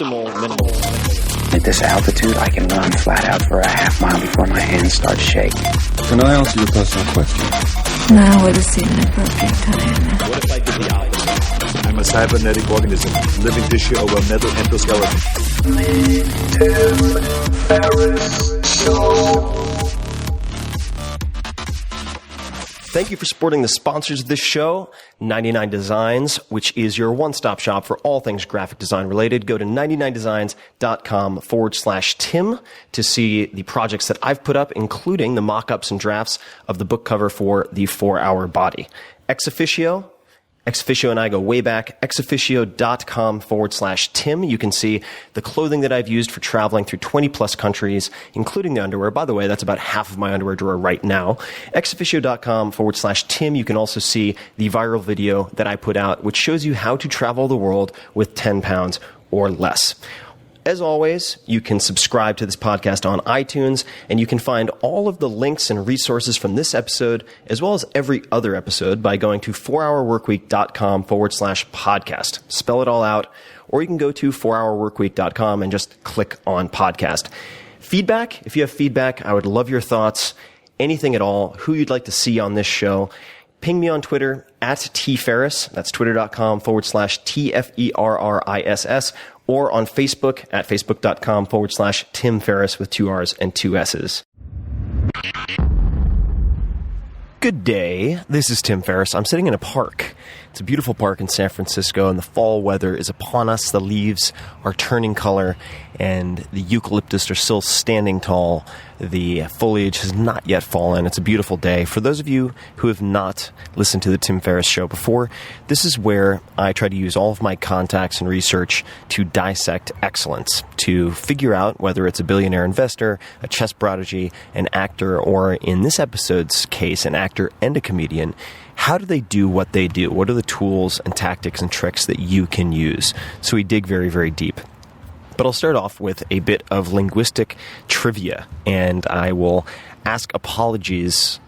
optimal minimal. At this altitude, I can run flat out for a half mile before my hands start shaking. Can I answer your personal question? Now would seem an appropriate time. What if I did the opposite? I'm a cybernetic organism, living tissue over metal endoskeleton. Tim Ferriss Show. Thank you for supporting the sponsors of this show, 99 Designs, which is your one-stop shop for all things graphic design related. Go to 99designs.com/Tim to see the projects that I've put up, including the mock-ups and drafts of the book cover for the 4-Hour Body. Ex Officio and I go way back. exofficio.com/Tim. You can see the clothing that I've used for traveling through 20 plus countries, including the underwear. By the way, that's about half of my underwear drawer right now. exofficio.com/Tim. You can also see the viral video that I put out, which shows you how to travel the world with 10 pounds or less. As always, you can subscribe to this podcast on iTunes, and you can find all of the links and resources from this episode, as well as every other episode, by going to 4hourworkweek.com/podcast. Spell it all out, or you can go to 4hourworkweek.com and just click on podcast. Feedback, if you have feedback, I would love your thoughts, anything at all, who you'd like to see on this show. Ping me on Twitter at tferriss, that's twitter.com/TFERRISS, or on Facebook at facebook.com/Tim Ferriss with 2 R's and 2 S's. Good day. This is Tim Ferriss. I'm sitting in a park. It's a beautiful park in San Francisco, and the fall weather is upon us. The leaves are turning color, and the eucalyptus are still standing tall. The foliage has not yet fallen. It's a beautiful day. For those of you who have not listened to the Tim Ferriss Show before, this is where I try to use all of my contacts and research to dissect excellence, to figure out whether it's a billionaire investor, a chess prodigy, an actor, or in this episode's case, an actor and a comedian. How do they do what they do? What are the tools and tactics and tricks that you can use? So we dig very, very deep. But I'll start off with a bit of linguistic trivia, and I will ask apologies,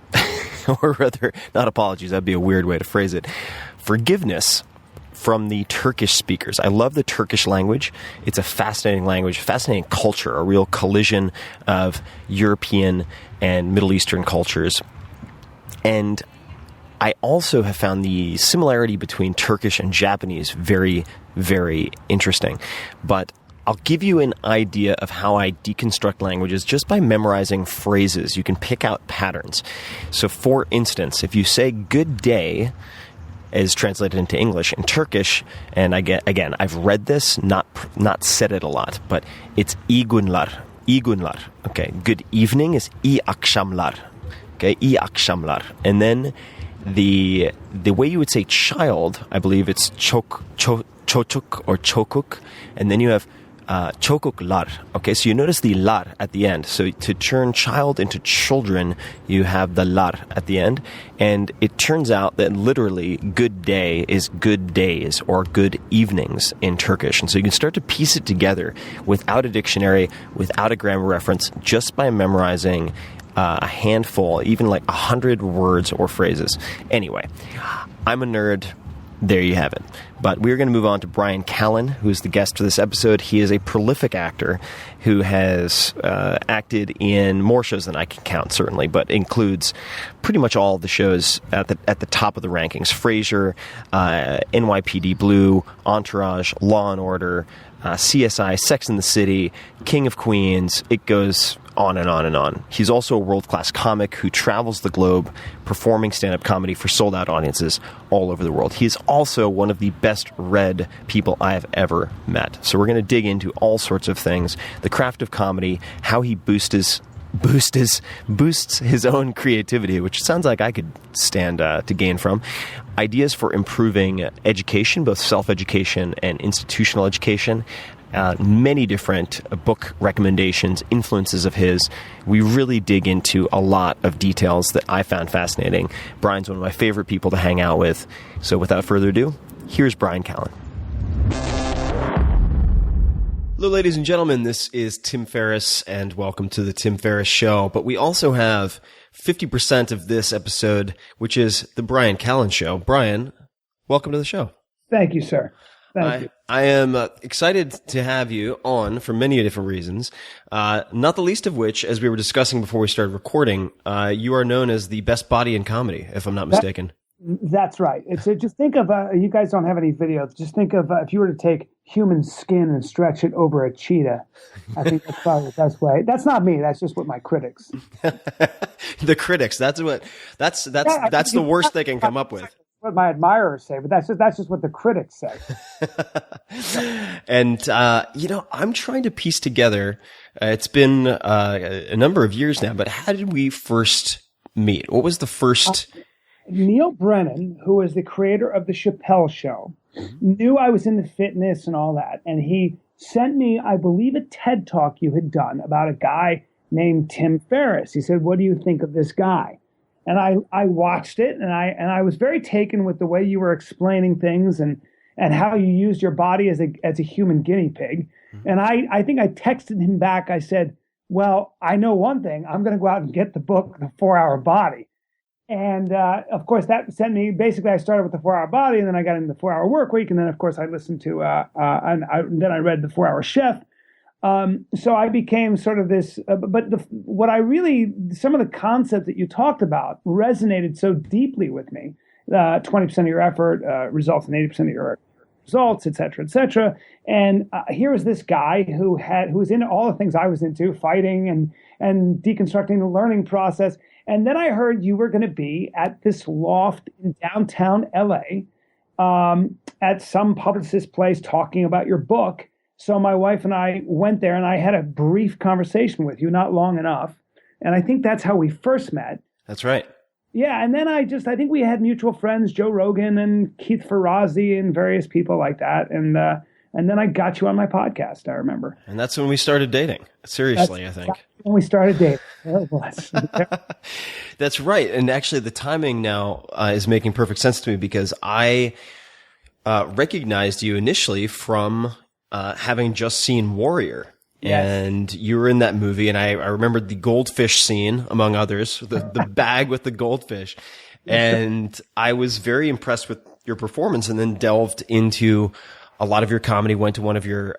or rather, not apologies, that'd be a weird way to phrase it, forgiveness from the Turkish speakers. I love the Turkish language. It's a fascinating language, fascinating culture, a real collision of European and Middle Eastern cultures. And I also have found the similarity between Turkish and Japanese very, very interesting. But I'll give you an idea of how I deconstruct languages just by memorizing phrases. You can pick out patterns. So, for instance, if you say good day, as translated into English, in Turkish, and again, I've read this, not said it a lot, but it's iyi günler. İyi günler. Okay, good evening is iyi akşamlar. Okay, iyi akşamlar. And then the way you would say child, I believe it's çocuk or çocuk, and then you have çocuklar. Okay, so you notice the lar at the end. So to turn child into children, you have the lar at the end. And it turns out that literally good day is good days or good evenings in Turkish. And so you can start to piece it together without a dictionary, without a grammar reference, just by memorizing a handful, even like 100 words or phrases. Anyway, I'm a nerd. There you have it. But we're going to move on to Bryan Callen, who is the guest for this episode. He is a prolific actor who has acted in more shows than I can count, certainly, but includes pretty much all of the shows at the top of the rankings. Frasier, NYPD Blue, Entourage, Law & Order, CSI, Sex and the City, King of Queens. It goes on and on and on. He's also a world-class comic who travels the globe performing stand-up comedy for sold-out audiences all over the world. He is also one of the best-read people I have ever met. So we're going to dig into all sorts of things, the craft of comedy, how he boosts his own creativity, which sounds like I could stand to gain from, ideas for improving education, both self-education and institutional education, many different book recommendations, influences of his. We really dig into a lot of details that I found fascinating. Bryan's one of my favorite people to hang out with. So without further ado, here's Bryan Callen. Hello, ladies and gentlemen. This is Tim Ferriss, and welcome to the Tim Ferriss Show. But we also have 50% of this episode, which is the Bryan Callen Show. Bryan, welcome to the show. Thank you, sir. Thank you. I am excited to have you on for many different reasons, not the least of which, as we were discussing before we started recording, you are known as the best body in comedy, if I'm not mistaken. That's right. It's just think of you guys don't have any videos. Just think of if you were to take human skin and stretch it over a cheetah. I think that's probably the best way. That's not me. That's just what my critics. The critics. That's the worst they can come up with. What my admirers say, but that's just what the critics say. And I'm trying to piece together. It's been a number of years now, but how did we first meet? What was the first? Neil Brennan, who is the creator of the Chappelle Show, knew I was into fitness and all that, and he sent me, I believe, a TED Talk you had done about a guy named Tim Ferriss. He said, "What do you think of this guy?" And I watched it, and I was very taken with the way you were explaining things and how you used your body as a human guinea pig. And I think I texted him back. I said, "Well, I know one thing. I'm going to go out and get the book, The 4-Hour Body." And of course, that sent me. Basically, I started with the 4-Hour Body, and then I got into the 4-Hour Work Week, and then of course I listened to then I read the 4-Hour Chef. So I became sort of this, but some of the concepts that you talked about resonated so deeply with me. 20% of your effort results in 80% of your results, et cetera, et cetera. And here was this guy who was into all the things I was into, fighting and deconstructing the learning process. And then I heard you were going to be at this loft in downtown LA at some publicist place talking about your book. So my wife and I went there, and I had a brief conversation with you, not long enough. And I think that's how we first met. That's right. Yeah, and then I think we had mutual friends, Joe Rogan and Keith Ferrazzi and various people like that. And then I got you on my podcast, I remember. And that's when we started dating. Seriously, I think. When we started dating. There it was. That's right. And actually, the timing now is making perfect sense to me, because I recognized you initially from having just seen Warrior. Yes. And you were in that movie, and I remembered the goldfish scene, among others, the bag with the goldfish. And I was very impressed with your performance, and then delved into a lot of your comedy, went to one of your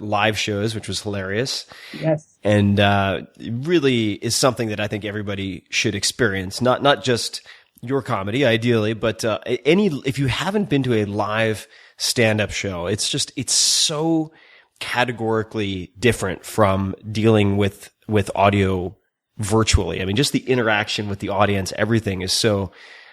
live shows, which was hilarious. Yes. And it really is something that I think everybody should experience, not just your comedy, ideally, but if you haven't been to a live stand-up show, it's so categorically different from dealing with audio virtually. I mean, just the interaction with the audience, everything is so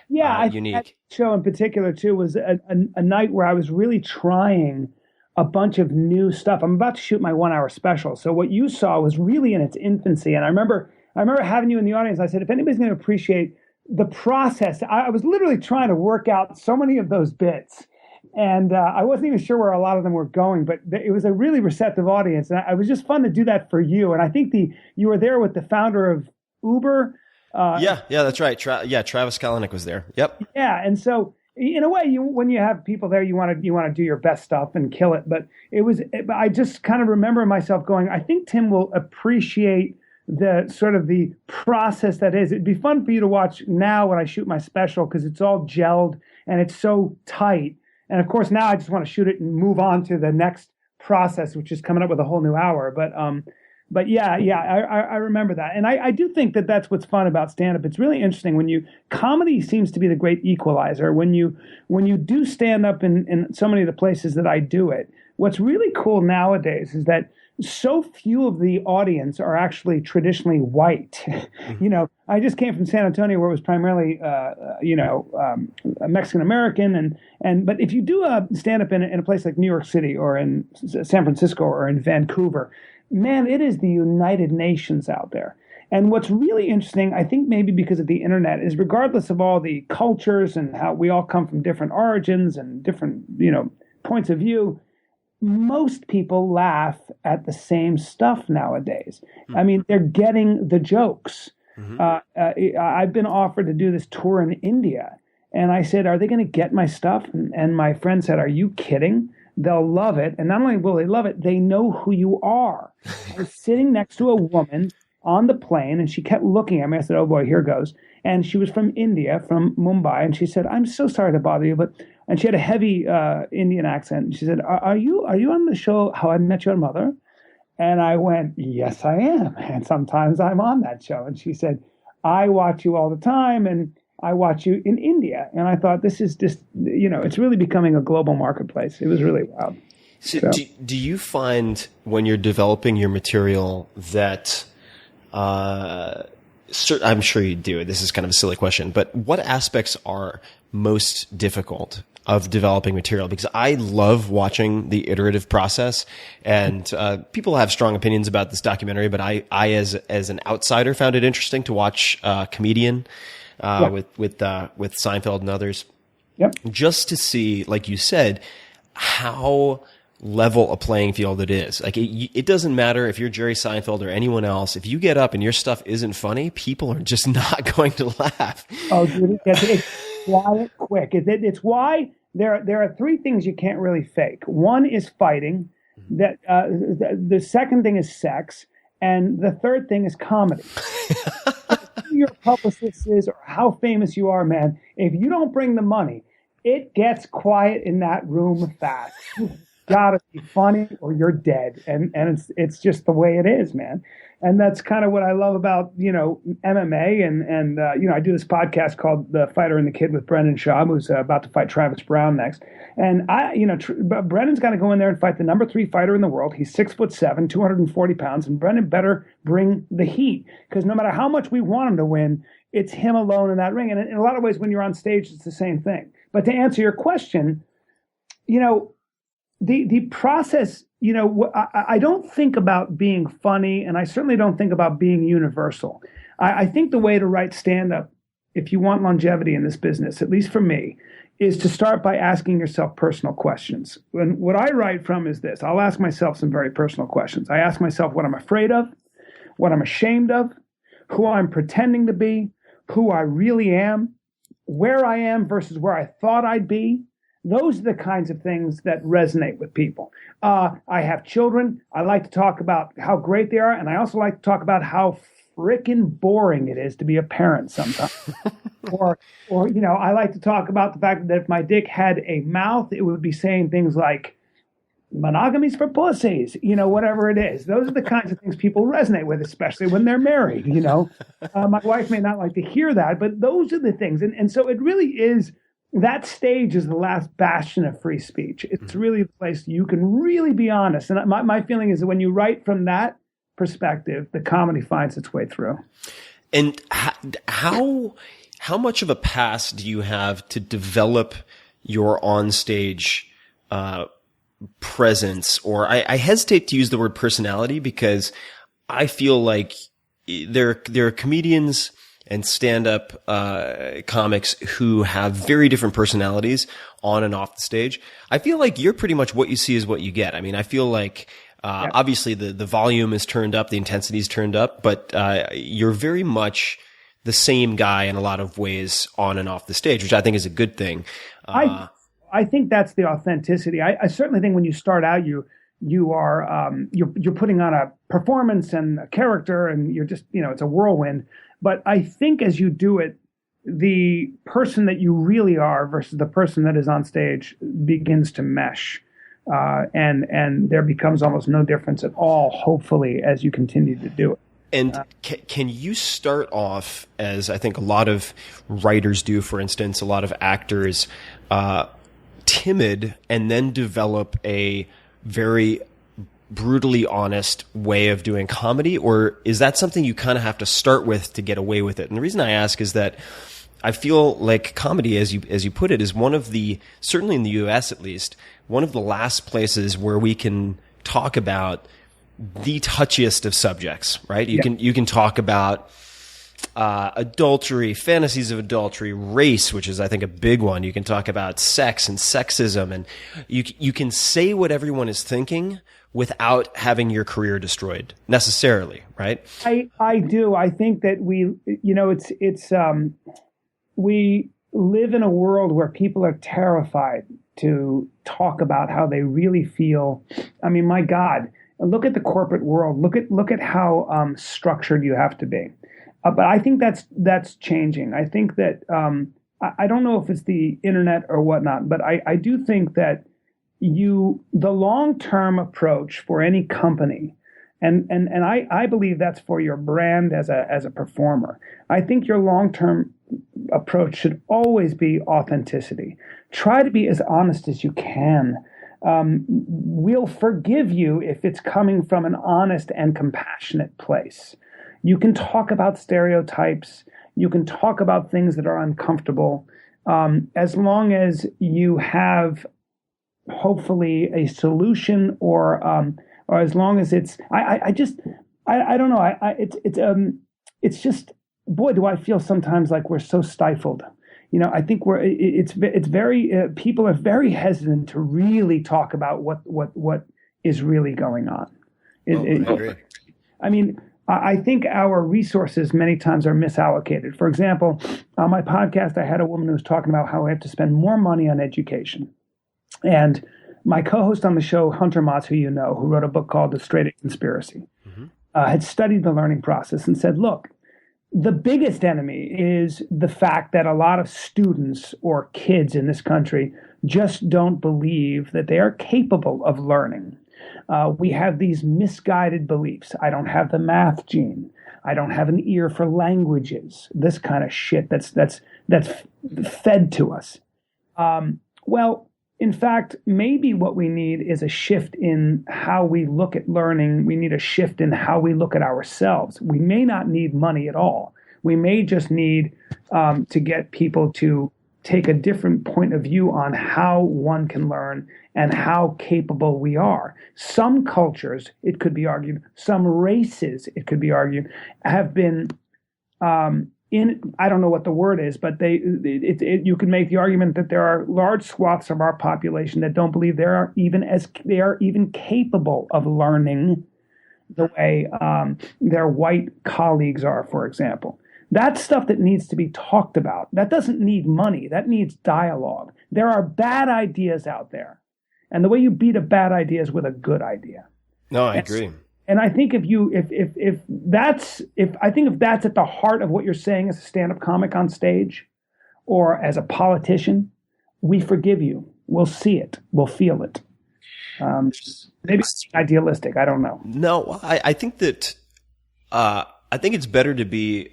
unique. That show in particular too was a night where I was really trying a bunch of new stuff. I'm about to shoot my 1-hour special, so what you saw was really in its infancy. And I remember having you in the audience. I said, if anybody's going to appreciate the process, I was literally trying to work out so many of those bits. And I wasn't even sure where a lot of them were going, but it was a really receptive audience. And it was just fun to do that for you. And I think you were there with the founder of Uber. Yeah, that's right. Travis Kalanick was there. Yep. Yeah. And so in a way, when you have people there, you want to do your best stuff and kill it. But I just kind of remember myself going, I think Tim will appreciate the sort of the process that is. It'd be fun for you to watch now when I shoot my special, because it's all gelled and it's so tight. And of course, now I just want to shoot it and move on to the next process, which is coming up with a whole new hour. But yeah, I remember that. And I do think that that's what's fun about stand-up. It's really interesting comedy seems to be the great equalizer. When you do stand-up in so many of the places that I do it, what's really cool nowadays is that so few of the audience are actually traditionally white. Mm-hmm. I just came from San Antonio, where it was primarily, Mexican American, but if you do a stand-up in a place like New York City or in San Francisco or in Vancouver, man, it is the United Nations out there. And what's really interesting, I think maybe because of the internet, is regardless of all the cultures and how we all come from different origins and different, points of view, most people laugh at the same stuff nowadays. Mm-hmm. I mean, they're getting the jokes. Mm-hmm. I've been offered to do this tour in India, and I said, are they going to get my stuff? And my friend said, are you kidding? They'll love it. And not only will they love it, they know who you are. I was sitting next to a woman on the plane, and she kept looking at me. I said, "Oh boy, here goes." And she was from India, from Mumbai, and she said, "I'm so sorry to bother you, but," and she had a heavy Indian accent. And she said, "Are you on the show How I Met Your Mother?" And I went, "Yes, I am. And sometimes I'm on that show." And she said, "I watch you all the time, and I watch you in India." And I thought, this is just, it's really becoming a global marketplace. It was really wild. So do you find when you're developing your material that, I'm sure you do, this is kind of a silly question, but what aspects are most difficult of developing material? Because I love watching the iterative process, and people have strong opinions about this documentary, but I as an outsider found it interesting to watch Comedian with Seinfeld and others. Yep. Just to see, like you said, how level a playing field it is. Like it doesn't matter if you're Jerry Seinfeld or anyone else. If you get up and your stuff isn't funny, people are just not going to laugh. Oh, dude, it's quiet quick. It's why there are three things you can't really fake. One is fighting. That the second thing is sex, and the third thing is comedy. Who your publicist is or how famous you are, man, if you don't bring the money, it gets quiet in that room fast. Gotta be funny or you're dead. And it's just the way it is, man. And that's kind of what I love about, MMA. And I do this podcast called The Fighter and the Kid with Brendan Schaub, who's about to fight Travis Brown next. And Brendan's got to go in there and fight the number 3 fighter in the world. He's 6'7", 240 pounds. And Brendan better bring the heat, because no matter how much we want him to win, it's him alone in that ring. And in a lot of ways, when you're on stage, it's the same thing. But to answer your question, the process, I don't think about being funny, and I certainly don't think about being universal. I think the way to write stand-up, if you want longevity in this business, at least for me, is to start by asking yourself personal questions. And what I write from is this. I'll ask myself some very personal questions. I ask myself what I'm afraid of, what I'm ashamed of, who I'm pretending to be, who I really am, where I am versus where I thought I'd be. Those are the kinds of things that resonate with people. I have children. I like to talk about how great they are, and I also like to talk about how frickin' boring it is to be a parent sometimes. or I like to talk about the fact that if my dick had a mouth, it would be saying things like, "Monogamy's for pussies," whatever it is. Those are the kinds of things people resonate with, especially when they're married. My wife may not like to hear that, but those are the things. And so it really is. That stage is the last bastion of free speech. It's really the place you can really be honest. And my feeling is that when you write from that perspective, the comedy finds its way through. And how much of a pass do you have to develop your onstage presence? Or I hesitate to use the word personality, because I feel like there are comedians and stand-up comics who have very different personalities on and off the stage. I feel like you're pretty much what you see is what you get. I mean, I feel like obviously the volume is turned up, the intensity is turned up, but you're very much the same guy in a lot of ways on and off the stage, which I think is a good thing. I think that's the authenticity. I certainly think when you start out, you are you're putting on a performance and a character, and you're just it's a whirlwind. But I think as you do it, the person that you really are versus the person that is on stage begins to mesh, and there becomes almost no difference at all, hopefully, as you continue to do it. And can you start off, as I think a lot of writers do, for instance, a lot of actors, timid, and then develop a very brutally honest way of doing comedy? Or is that something you kind of have to start with to get away with it? And the reason I ask is that I feel like comedy, as you put it, is one of the, certainly in the US at least, one of the last places where we can talk about the touchiest of subjects, right? You can talk about adultery, fantasies of adultery, race, which is I think a big one. You can talk about sex and sexism, and you can say what everyone is thinking without having your career destroyed necessarily, right? I do. I think that we live in a world where people are terrified to talk about how they really feel. I mean, my God, Look at the corporate world. Look at how structured you have to be. But I think that's changing. I think that I don't know if it's the internet or whatnot, but I do think that the long-term approach for any company, and I believe that's for your brand as a performer. I think your long-term approach should always be authenticity. Try to be as honest as you can. We'll forgive you if it's coming from an honest and compassionate place. You can talk about stereotypes. You can talk about things that are uncomfortable, as long as you have hopefully a solution, or as long as it's. I don't know. It's just, boy, do I feel sometimes like we're so stifled. I think it's very people are very hesitant to really talk about what is really going on. I agree. I mean, I think our resources many times are misallocated. For example, on my podcast, I had a woman who was talking about how we have to spend more money on education. And my co-host on the show, Hunter Motz, who you know, who wrote a book called The Straight A Conspiracy, had studied the learning process and said, look, the biggest enemy is the fact that a lot of students or kids in this country just don't believe that they are capable of learning. We have these misguided beliefs. I don't have the math gene. I don't have an ear for languages. This kind of shit that's fed to us. Well, in fact, maybe what we need is a shift in how we look at learning. We need a shift in how we look at ourselves. We may not need money at all. We may just need to get people to take a different point of view on how one can learn and how capable we are. Some cultures, it could be argued, some races, it could be argued, have been I don't know what the word is, but you can make the argument that there are large swaths of our population that don't believe they are even capable of learning the way their white colleagues are, for example. That's stuff that needs to be talked about. That doesn't need money. That needs dialogue. There are bad ideas out there. And the way you beat a bad idea is with a good idea. No, I agree. And I think if that's at the heart of what you're saying as a stand-up comic on stage or as a politician, we forgive you. We'll see it. We'll feel it. Maybe it's idealistic. I don't know. No, I think that I think it's better to be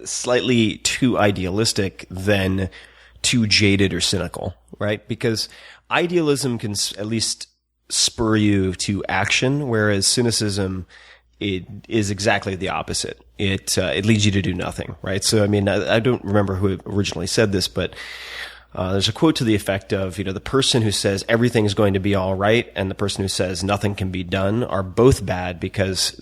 slightly too idealistic than too jaded or cynical, right? Because idealism can at least spur you to action, whereas cynicism, it is exactly the opposite. It leads you to do nothing, right? So, I mean, I don't remember who originally said this, but there's a quote to the effect of, the person who says everything is going to be all right and the person who says nothing can be done are both bad, because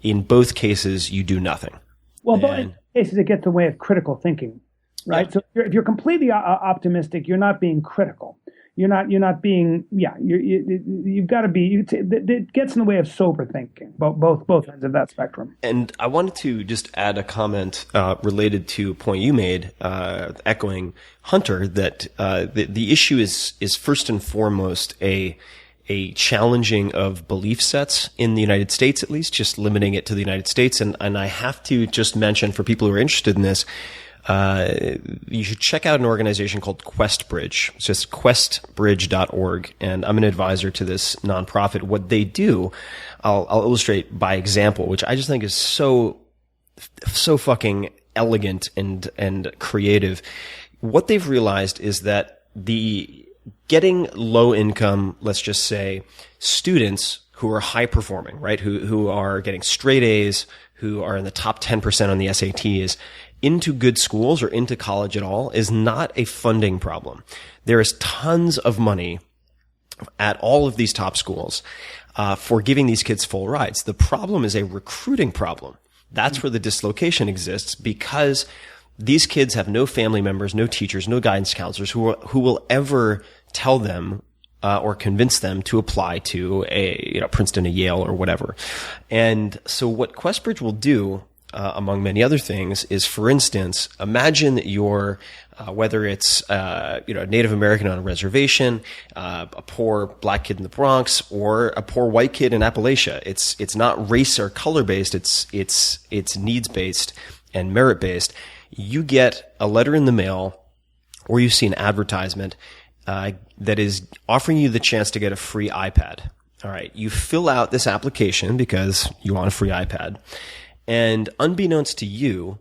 in both cases you do nothing. Well, both cases it gets in the way of critical thinking, right? Yeah. So if you're completely optimistic, you're not being critical. You're not being, you've got to be, it gets in the way of sober thinking, both ends of that spectrum. And I wanted to just add a comment related to a point you made, echoing Hunter, that the issue is first and foremost a challenging of belief sets in the United States, at least, just limiting it to the United States. And I have to just mention, for people who are interested in this, you should check out an organization called QuestBridge. It's just questbridge.org. And I'm an advisor to this nonprofit. What they do, I'll illustrate by example, which I just think is so fucking elegant and creative. What they've realized is that getting low income, let's just say, students who are high performing, right? Who are getting straight A's, who are in the top 10% on the SATs, into good schools or into college at all is not a funding problem. There is tons of money at all of these top schools for giving these kids full rides. The problem is a recruiting problem. That's where the dislocation exists, because these kids have no family members, no teachers, no guidance counselors who will ever tell them or convince them to apply to a Princeton, a Yale, or whatever. And so what QuestBridge will do, among many other things, is, for instance, imagine that you're whether it's a Native American on a reservation, a poor black kid in the Bronx, or a poor white kid in Appalachia. It's not race or color based. It's needs based and merit based. You get a letter in the mail, or you see an advertisement that is offering you the chance to get a free iPad. All right, you fill out this application because you want a free iPad, and unbeknownst to you,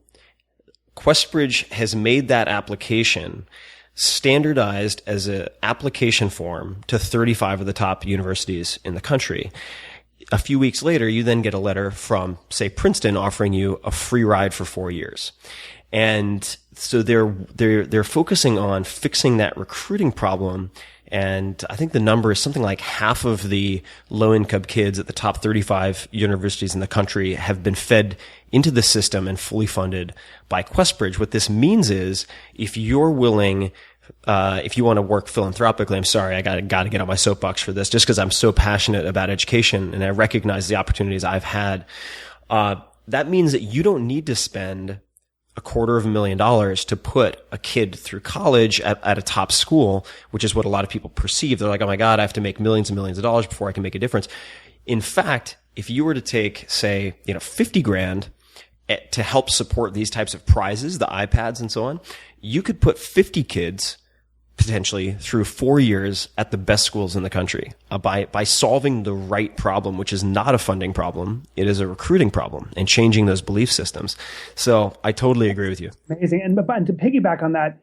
Questbridge has made that application standardized as an application form to 35 of the top universities in the country. A few weeks later, you then get a letter from, say, Princeton offering you a free ride for 4 years. And so they're focusing on fixing that recruiting problem. And I think the number is something like half of the low-income kids at the top 35 universities in the country have been fed into the system and fully funded by Questbridge. What this means is, if you're willing, if you want to work philanthropically, I'm sorry, I got to get on my soapbox for this, just because I'm so passionate about education and I recognize the opportunities I've had. That means that you don't need to spend $250,000 to put a kid through college at a top school, which is what a lot of people perceive. They're like, oh my God, I have to make millions and millions of dollars before I can make a difference. In fact, if you were to take, say, $50,000 to help support these types of prizes, the iPads and so on, you could put 50 kids potentially through 4 years at the best schools in the country by solving the right problem, which is not a funding problem. It is a recruiting problem, and changing those belief systems. So I totally agree with you. Amazing. And to piggyback on that,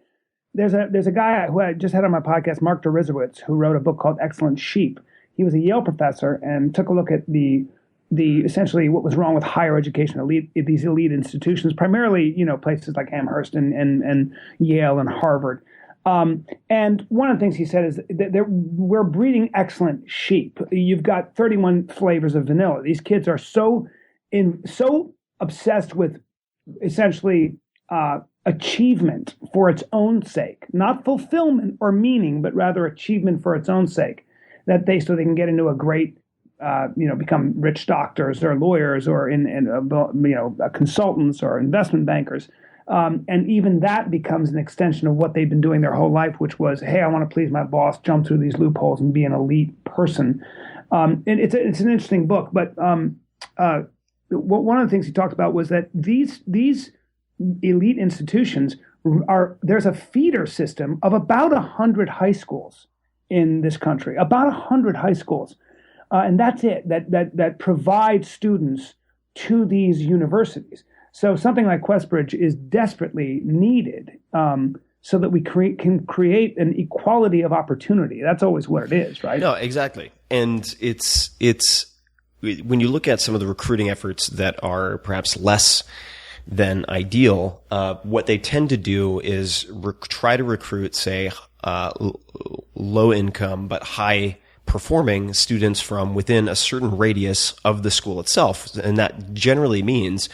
there's a guy who I just had on my podcast, Mark Dorizowitz, who wrote a book called Excellent Sheep. He was a Yale professor and took a look at the essentially what was wrong with higher education, these elite institutions, primarily, places like Amherst and Yale and Harvard. And one of the things he said is that we're breeding excellent sheep. You've got 31 flavors of vanilla. These kids are so obsessed with essentially achievement for its own sake, not fulfillment or meaning, but rather achievement for its own sake, that they can get into a great, become rich doctors or lawyers or consultants or investment bankers. And even that becomes an extension of what they've been doing their whole life, which was, hey, I want to please my boss, jump through these loopholes and be an elite person. And it's an interesting book. But one of the things he talked about was that these elite institutions there's a feeder system of about 100 high schools in this country, about 100 high schools. And that's it, that provide students to these universities. So something like Questbridge is desperately needed so that we can create an equality of opportunity. That's always what it is, right? No, exactly. And it's when you look at some of the recruiting efforts that are perhaps less than ideal, what they tend to do is try to recruit, say, low income but high performing students from within a certain radius of the school itself. And that generally means,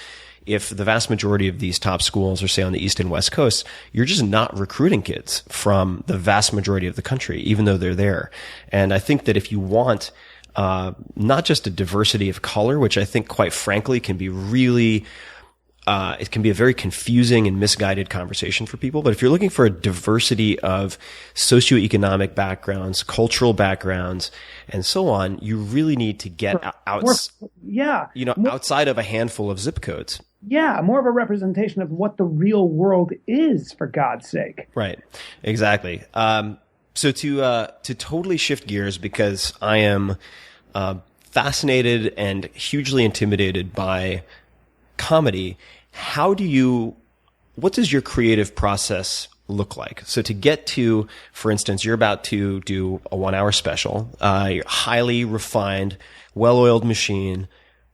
if the vast majority of these top schools are, say, on the East and West Coast, you're just not recruiting kids from the vast majority of the country, even though they're there. And I think that if you want not just a diversity of color, which I think, quite frankly, can be really it can be a very confusing and misguided conversation for people. But if you're looking for a diversity of socioeconomic backgrounds, cultural backgrounds, and so on, you really need to get outside of a handful of zip codes. Yeah, more of a representation of what the real world is, for God's sake. Right, exactly. So to totally shift gears, because I am fascinated and hugely intimidated by comedy, what does your creative process look like? So to get to, for instance, you're about to do a 1 hour special, highly refined, well-oiled machine,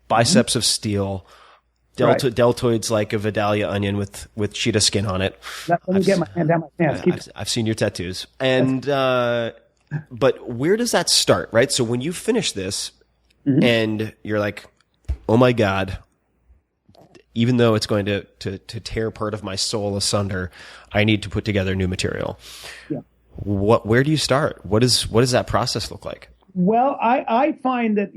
biceps of steel, deltoids like a Vidalia onion with cheetah skin on it. Let me get my hand down my pants. I've seen your tattoos. And, but where does that start, right? So when you finish this and you're like, oh my God, even though it's going to tear part of my soul asunder, I need to put together new material. Yeah. Where do you start? What does that process look like? Well, I find that,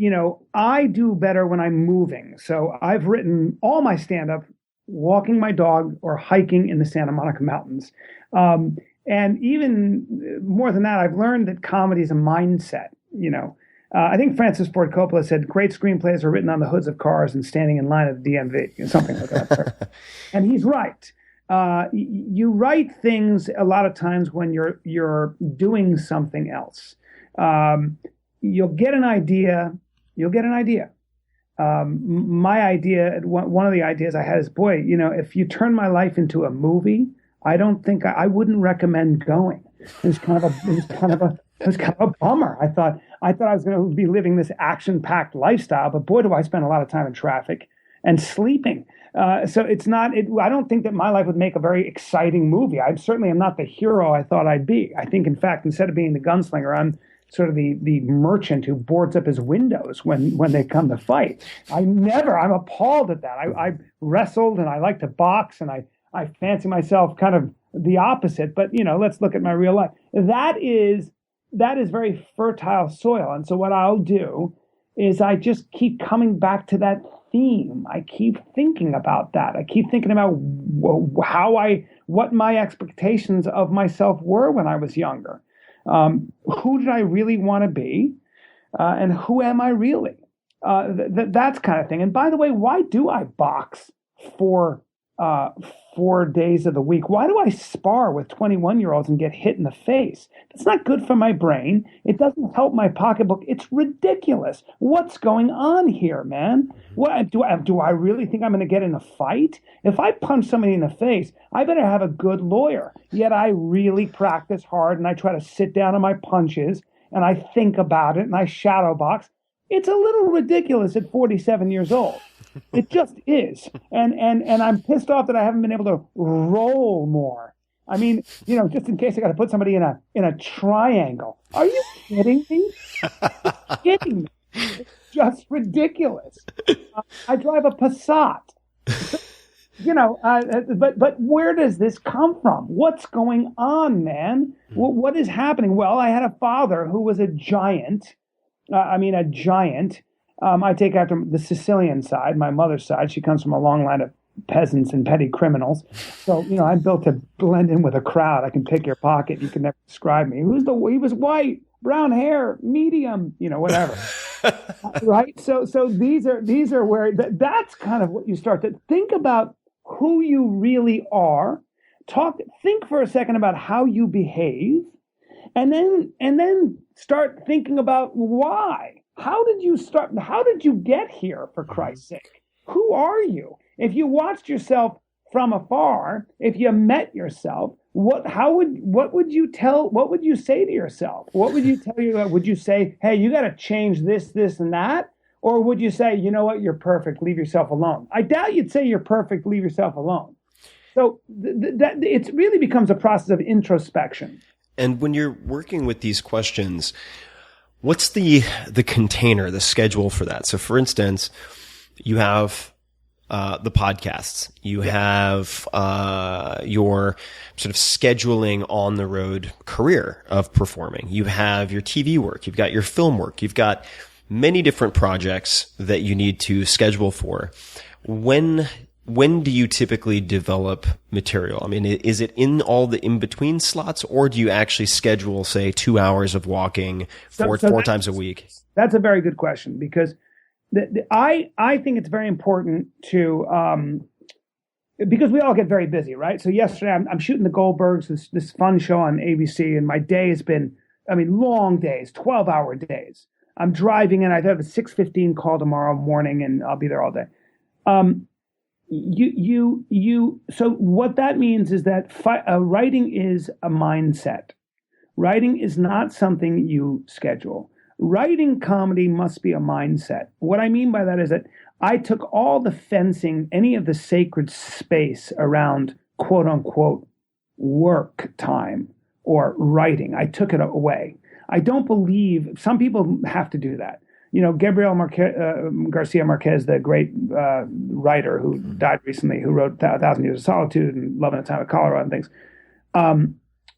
I do better when I'm moving. So I've written all my stand-up walking my dog or hiking in the Santa Monica Mountains. And even more than that, I've learned that comedy is a mindset. I think Francis Ford Coppola said great screenplays are written on the hoods of cars and standing in line at the DMV, something like that. And he's right. You write things a lot of times when you're doing something else. You'll get an idea. My idea, one of the ideas I had is, boy, if you turn my life into a movie, I don't think I wouldn't recommend going. It was kind of a bummer. I thought I was going to be living this action-packed lifestyle, but boy, do I spend a lot of time in traffic and sleeping. So it's not. I don't think that my life would make a very exciting movie. I certainly am not the hero I thought I'd be. I think, in fact, instead of being the gunslinger, I'm sort of the merchant who boards up his windows when they come to fight. I'm appalled at that. I wrestled and I like to box and I fancy myself kind of the opposite. But let's look at my real life. That is very fertile soil. And so what I'll do is I just keep coming back to that theme. I keep thinking about that. I keep thinking about what my expectations of myself were when I was younger. Who did I really want to be? And who am I really? That's kind of thing. And by the way, why do I box for 4 days of the week? Why do I spar with 21-year-olds and get hit in the face? It's not good for my brain. It doesn't help my pocketbook. It's ridiculous. What's going on here, man? What do I really think I'm going to get in a fight? If I punch somebody in the face, I better have a good lawyer. Yet I really practice hard and I try to sit down on my punches and I think about it and I shadow box. It's a little ridiculous at 47 years old. It just is. And I'm pissed off that I haven't been able to roll more. I mean, just in case I got to put somebody in a triangle. Are you kidding me? Kidding me? It's just ridiculous. I drive a Passat. But where does this come from? What's going on, man? What is happening? Well, I had a father who was a giant. A giant. I take after the Sicilian side, my mother's side. She comes from a long line of peasants and petty criminals. So, I'm built to blend in with a crowd. I can pick your pocket. You can never describe me. He was white, brown hair, medium, whatever. Right? So these are where that's kind of what you start to think about who you really are. Think for a second about how you behave. And then start thinking about why. How did you start? How did you get here, for Christ's sake? Who are you? If you watched yourself from afar, if you met yourself, what would you say to yourself? What would you tell you? Would you say, hey, you got to change this, and that? Or would you say, you know what, you're perfect, leave yourself alone? I doubt you'd say you're perfect, leave yourself alone. So it really becomes a process of introspection. And when you're working with these questions, what's the container, the schedule for that? So, for instance, you have the podcasts, you have your sort of scheduling on the road career of performing, you have your TV work, you've got your film work, you've got many different projects that you need to schedule for. When do you typically develop material? I mean, is it in all the in-between slots, or do you actually schedule, say, 2 hours of walking four times a week? That's a very good question, because I think it's very important to because we all get very busy, right? So yesterday I'm shooting the Goldbergs, this fun show on ABC, and my day has been, long days, 12-hour days. I'm driving in. I have a 6:15 call tomorrow morning, and I'll be there all day. So what that means is that writing is a mindset. Writing is not something you schedule. Writing comedy must be a mindset. What I mean by that is that I took all the fencing, any of the sacred space around quote unquote work time or writing. I took it away. I don't believe some people have to do that. Gabriel Garcia Marquez, the great writer who died recently, who wrote 1,000 Years of Solitude and Love in a Time of Cholera and things,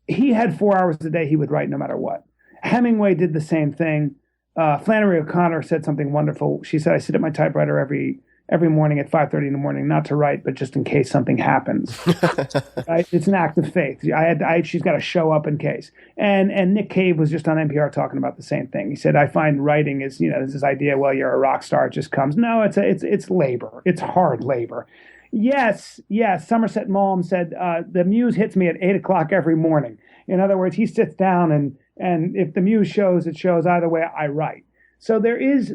he had 4 hours a day he would write no matter what. Hemingway did the same thing. Flannery O'Connor said something wonderful. She said, "I sit at my typewriter every morning at 5:30 in the morning, not to write, but just in case something happens." Right? It's an act of faith. She's got to show up in case. And Nick Cave was just on NPR talking about the same thing. He said, "I find writing is, there's this idea, well, you're a rock star, it just comes." No, it's labor. It's hard labor. Yes. Somerset Maugham said, "The muse hits me at 8 o'clock every morning." In other words, he sits down and if the muse shows, it shows. Either way, I write. So there is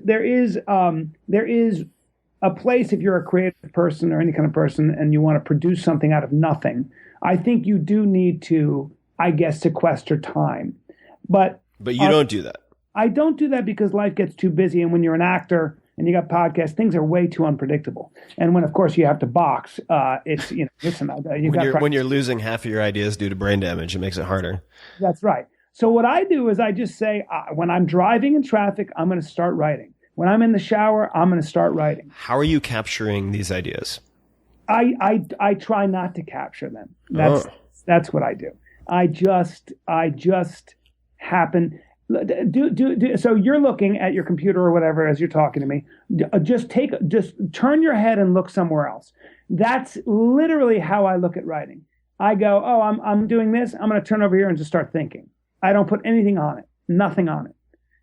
a place, if you're a creative person or any kind of person and you want to produce something out of nothing. I think you do need to, I guess, sequester time. But you don't do that. I don't do that because life gets too busy. And when you're an actor and you got podcasts, things are way too unpredictable. And when, of course, you have to box, it's, listen, when you're losing half of your ideas due to brain damage, it makes it harder. That's right. So what I do is I just say, when I'm driving in traffic, I'm going to start writing. When I'm in the shower, I'm going to start writing. How are you capturing these ideas? I try not to capture them. That's what I do. I just happen. So you're looking at your computer or whatever as you're talking to me. Just turn your head and look somewhere else. That's literally how I look at writing. I go, oh, I'm doing this. I'm going to turn over here and just start thinking. I don't put anything on it, nothing on it.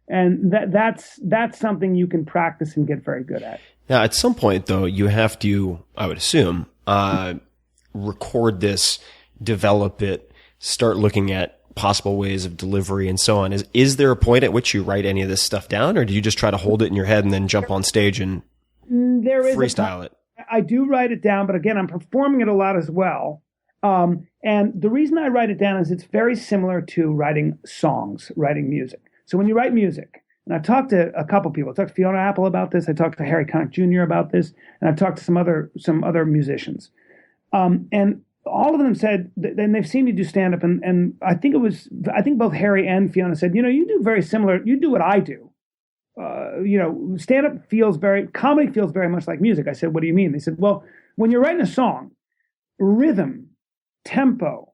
And that's something you can practice and get very good at. Now, at some point, though, you have to, I would assume, record this, develop it, start looking at possible ways of delivery and so on. Is there a point at which you write any of this stuff down, or do you just try to hold it in your head and then jump on stage and freestyle it? I do write it down, but again, I'm performing it a lot as well. And the reason I write it down is it's very similar to writing songs, writing music. So when you write music, and I've talked to a couple people, I talked to Fiona Apple about this, I talked to Harry Connick Jr. about this, and I've talked to some other musicians. And all of them said, and they've seen me do stand-up, and I think both Harry and Fiona said, you do very similar, you do what I do. Stand-up comedy feels very much like music. I said, what do you mean? They said, well, when you're writing a song, rhythm, tempo,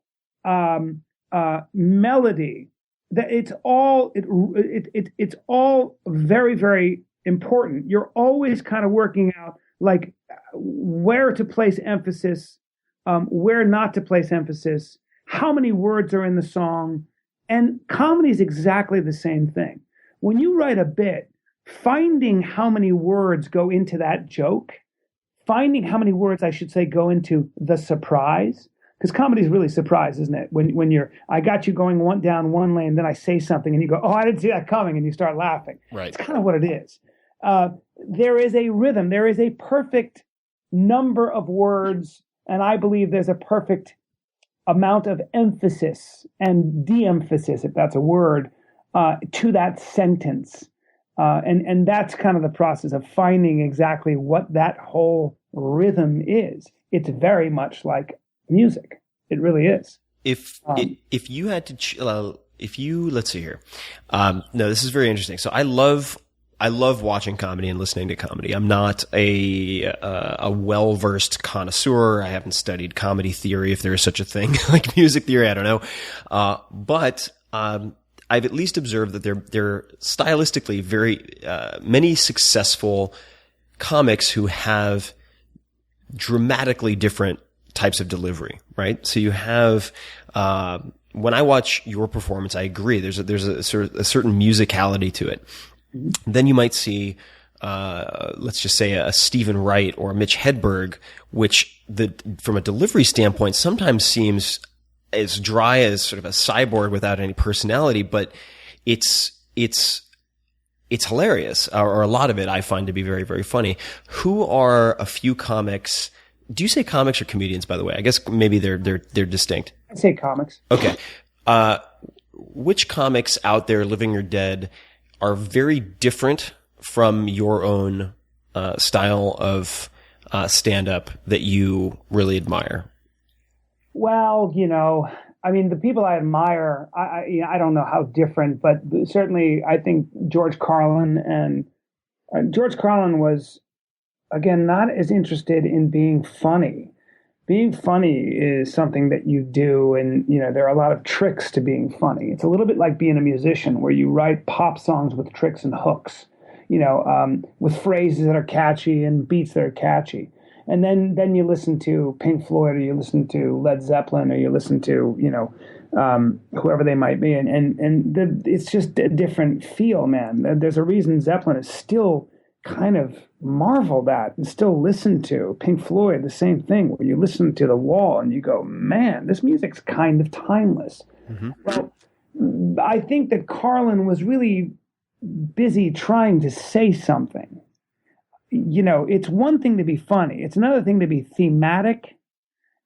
melody, that it's all very, very important. You're always kind of working out like where to place emphasis, where not to place emphasis, how many words are in the song, and comedy is exactly the same thing. When you write a bit, finding how many words go into that joke, finding how many words, I should say, go into the surprise, because comedy is really surprise, isn't it? When I got you going down one lane, then I say something and you go, oh, I didn't see that coming, and you start laughing. Right. It's kind of what it is. There is a rhythm. There is a perfect number of words, and I believe there's a perfect amount of emphasis and de-emphasis, if that's a word, to that sentence. And that's kind of the process of finding exactly what that whole rhythm is. It's very much like music. It really is. If you had to, let's see here. No, this is very interesting. So I love watching comedy and listening to comedy. I'm not a well-versed connoisseur. I haven't studied comedy theory, if there is such a thing, like music theory. I don't know. But I've at least observed that there stylistically very many successful comics who have dramatically different types of delivery, right? So you have when I watch your performance, I agree. There's a certain musicality to it. Then you might see, let's just say a Stephen Wright or a Mitch Hedberg, which from a delivery standpoint sometimes seems as dry as sort of a cyborg without any personality, but it's hilarious, or a lot of it I find to be very, very funny. Who are a few comics? Do you say comics or comedians, by the way? I guess maybe they're distinct. I say comics. Okay. Which comics out there, living or dead, are very different from your own style of stand-up that you really admire? Well, the people I admire, I don't know how different, but certainly I think George Carlin George Carlin was, again, not as interested in being funny being funny is something that you do, and there are a lot of tricks to being funny. It's a little bit like being a musician, where you write pop songs with tricks and hooks, with phrases that are catchy and beats that are catchy. And then you listen to Pink Floyd, or you listen to Led Zeppelin, or you listen to whoever they might be, and it's just a different feel, man. There's a reason Zeppelin is still kind of marveled at and still listened to. Pink Floyd, the same thing, where you listen to The Wall and you go, man, this music's kind of timeless. Mm-hmm. Well, I think that Carlin was really busy trying to say something. It's one thing to be funny. It's another thing to be thematic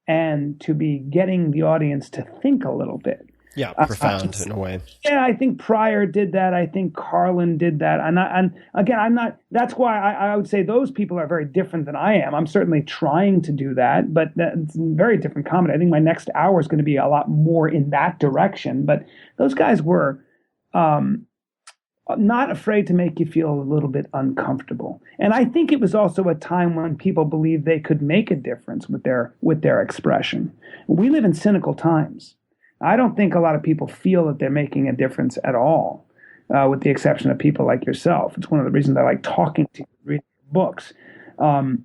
and to be getting the audience to think a little bit. Yeah, profound in a way. Yeah, I think Pryor did that. I think Carlin did that. And again, I'm not. That's why I would say those people are very different than I am. I'm certainly trying to do that, but that's very different comedy. I think my next hour is going to be a lot more in that direction. But those guys were not afraid to make you feel a little bit uncomfortable. And I think it was also a time when people believed they could make a difference with their expression. We live in cynical times. I don't think a lot of people feel that they're making a difference at all, with the exception of people like yourself. It's one of the reasons I like talking to you, reading books. We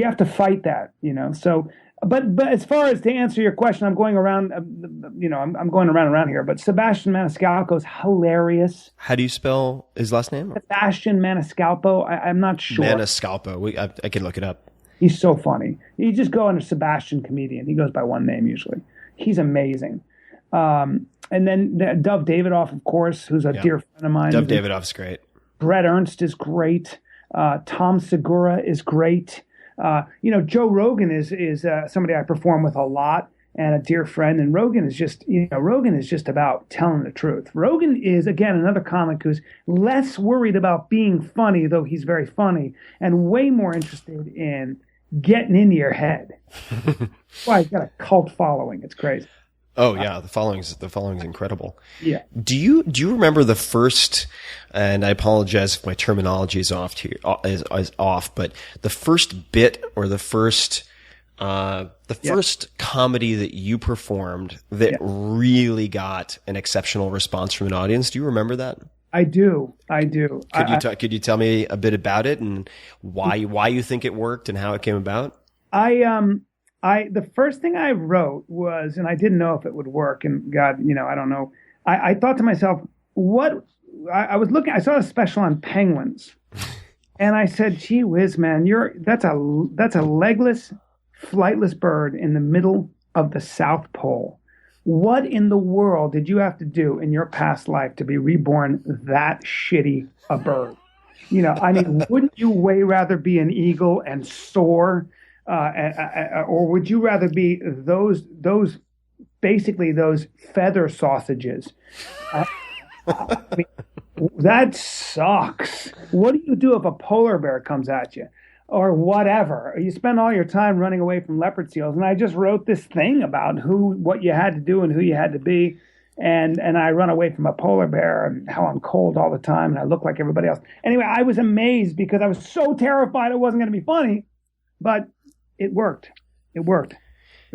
have to fight that, So, but as far as to answer your question, I'm going around, I'm going around here. But Sebastian Maniscalco is hilarious. How do you spell his last name? Sebastian Maniscalco. I'm not sure. Maniscalco. I can look it up. He's so funny. You just go under Sebastian Comedian. He goes by one name usually. He's amazing. And then Dov Davidoff, of course, who's a dear friend of mine. Dov Davidoff's great. Brett Ernst is great. Tom Segura is great. Joe Rogan is somebody I perform with a lot and a dear friend. And Rogan is just about telling the truth. Rogan is, again, another comic who's less worried about being funny, though he's very funny, and way more interested in getting into your head. Why, he's got a cult following. It's crazy. Oh yeah, the following's incredible. Yeah. Do you remember the first? And I apologize if my terminology is off here, is off, but the first bit or the first comedy that you performed that really got an exceptional response from an audience. Do you remember that? I do. Could you tell me a bit about it and why you think it worked and how it came about? The first thing I wrote was, and I didn't know if it would work, and God, I don't know. I thought to myself, I saw a special on penguins, and I said, gee whiz, man, that's a legless, flightless bird in the middle of the South Pole. What in the world did you have to do in your past life to be reborn that shitty a bird? Wouldn't you way rather be an eagle and soar? Or would you rather be those feather sausages? That sucks. What do you do if a polar bear comes at you? Or whatever. You spend all your time running away from leopard seals. And I just wrote this thing about what you had to do and who you had to be. And I run away from a polar bear and how I'm cold all the time and I look like everybody else. Anyway, I was amazed because I was so terrified it wasn't going to be funny. But it worked. It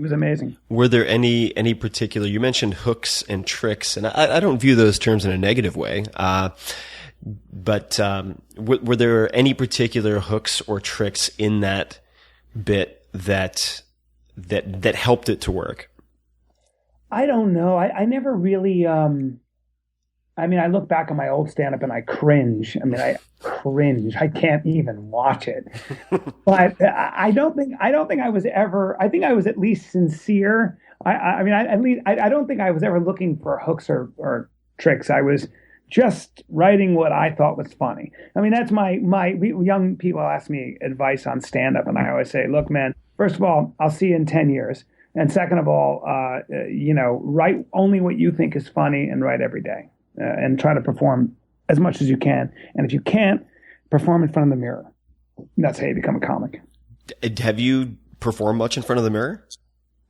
was amazing. Were there any particular, you mentioned hooks and tricks, and I don't view those terms in a negative way. But were there any particular hooks or tricks in that bit that helped it to work? I don't know. I never really. I look back on my old stand-up and I cringe. I cringe. I can't even watch it. But I don't think I was ever. I think I was at least sincere. I don't think I was ever looking for hooks or tricks. I was just writing what I thought was funny. That's my young people ask me advice on stand-up, and I always say, look, man, first of all, I'll see you in 10 years. And second of all, write only what you think is funny and write every day. And try to perform as much as you can. And if you can't, perform in front of the mirror. That's how you become a comic. Have you performed much in front of the mirror?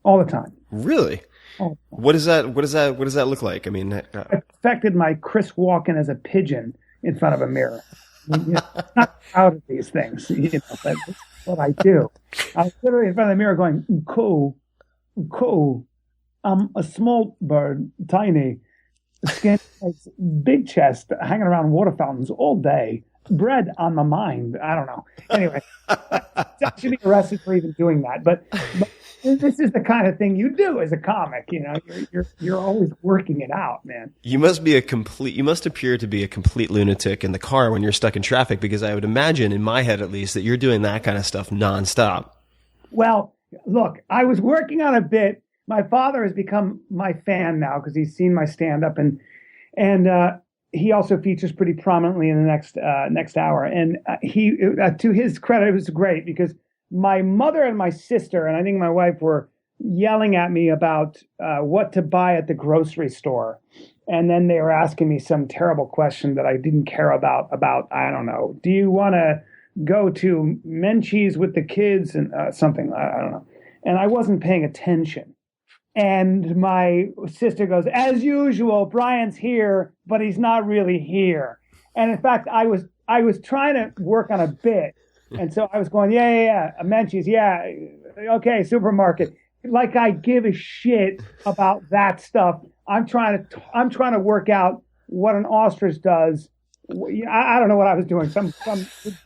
All the time. Really? What does that look like? I perfected my Chris Walken as a pigeon in front of a mirror. I mean, I'm not proud of these things, but it's what I do. I was literally in front of the mirror going, cool, cool. I'm a small bird, tiny, skin, big chest, hanging around water fountains all day. Bread on my mind. I don't know. Anyway, I should be arrested for even doing that. But this is the kind of thing you do as a comic. You're always working it out, man. You must appear to be a complete lunatic in the car when you're stuck in traffic, because I would imagine, in my head at least, that you're doing that kind of stuff nonstop. Well, look, I was working on a bit. My father has become my fan now because he's seen my stand-up, and he also features pretty prominently in the next hour. And he, to his credit, it was great because my mother and my sister, and I think my wife, were yelling at me about what to buy at the grocery store. And then they were asking me some terrible question that I didn't care about, I don't know, do you want to go to Menchie's with the kids and something, I don't know. And I wasn't paying attention. And my sister goes, as usual, Brian's here, but he's not really here. And in fact, I was trying to work on a bit. And so I was going, yeah, Menchie's, yeah, okay, supermarket. Like I give a shit about that stuff. I'm trying to work out what an ostrich does. I don't know what I was doing. Some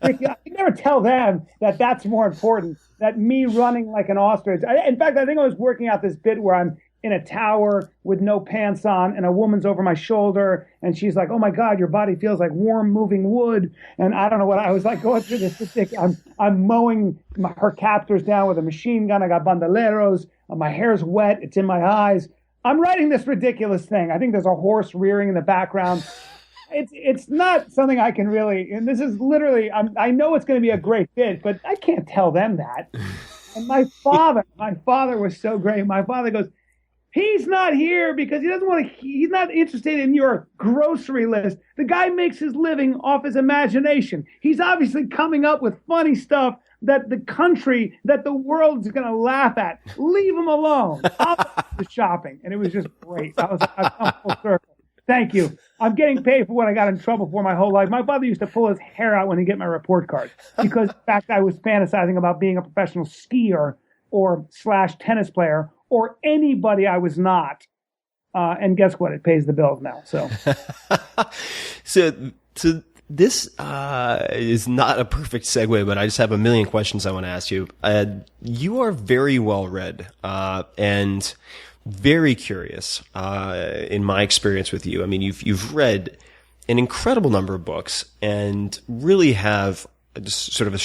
ridiculous, I never tell them that that's more important, that me running like an ostrich. In fact, I think I was working out this bit where I'm in a tower with no pants on and a woman's over my shoulder and she's like, oh my God, your body feels like warm moving wood. And I don't know what I was like going through this. I'm mowing her captors down with a machine gun. I got bandoleros. My hair's wet. It's in my eyes. I'm writing this ridiculous thing. I think there's a horse rearing in the background. It's not something I can really, and this is literally, I know it's going to be a great bit, but I can't tell them that. And my father was so great. My father goes, he's not here because he's not interested in your grocery list. The guy makes his living off his imagination. He's obviously coming up with funny stuff that the world's going to laugh at. Leave him alone. I'll do the shopping. And it was just great. I've come full circle. Thank you. I'm getting paid for what I got in trouble for my whole life. My father used to pull his hair out when he get my report card because, in fact, I was fantasizing about being a professional skier or / tennis player or anybody I was not. And guess what? It pays the bills now. So, so this is not a perfect segue, but I just have a million questions I want to ask you. You are very well read and very curious, in my experience with you. I mean, you've read an incredible number of books and really have just sort of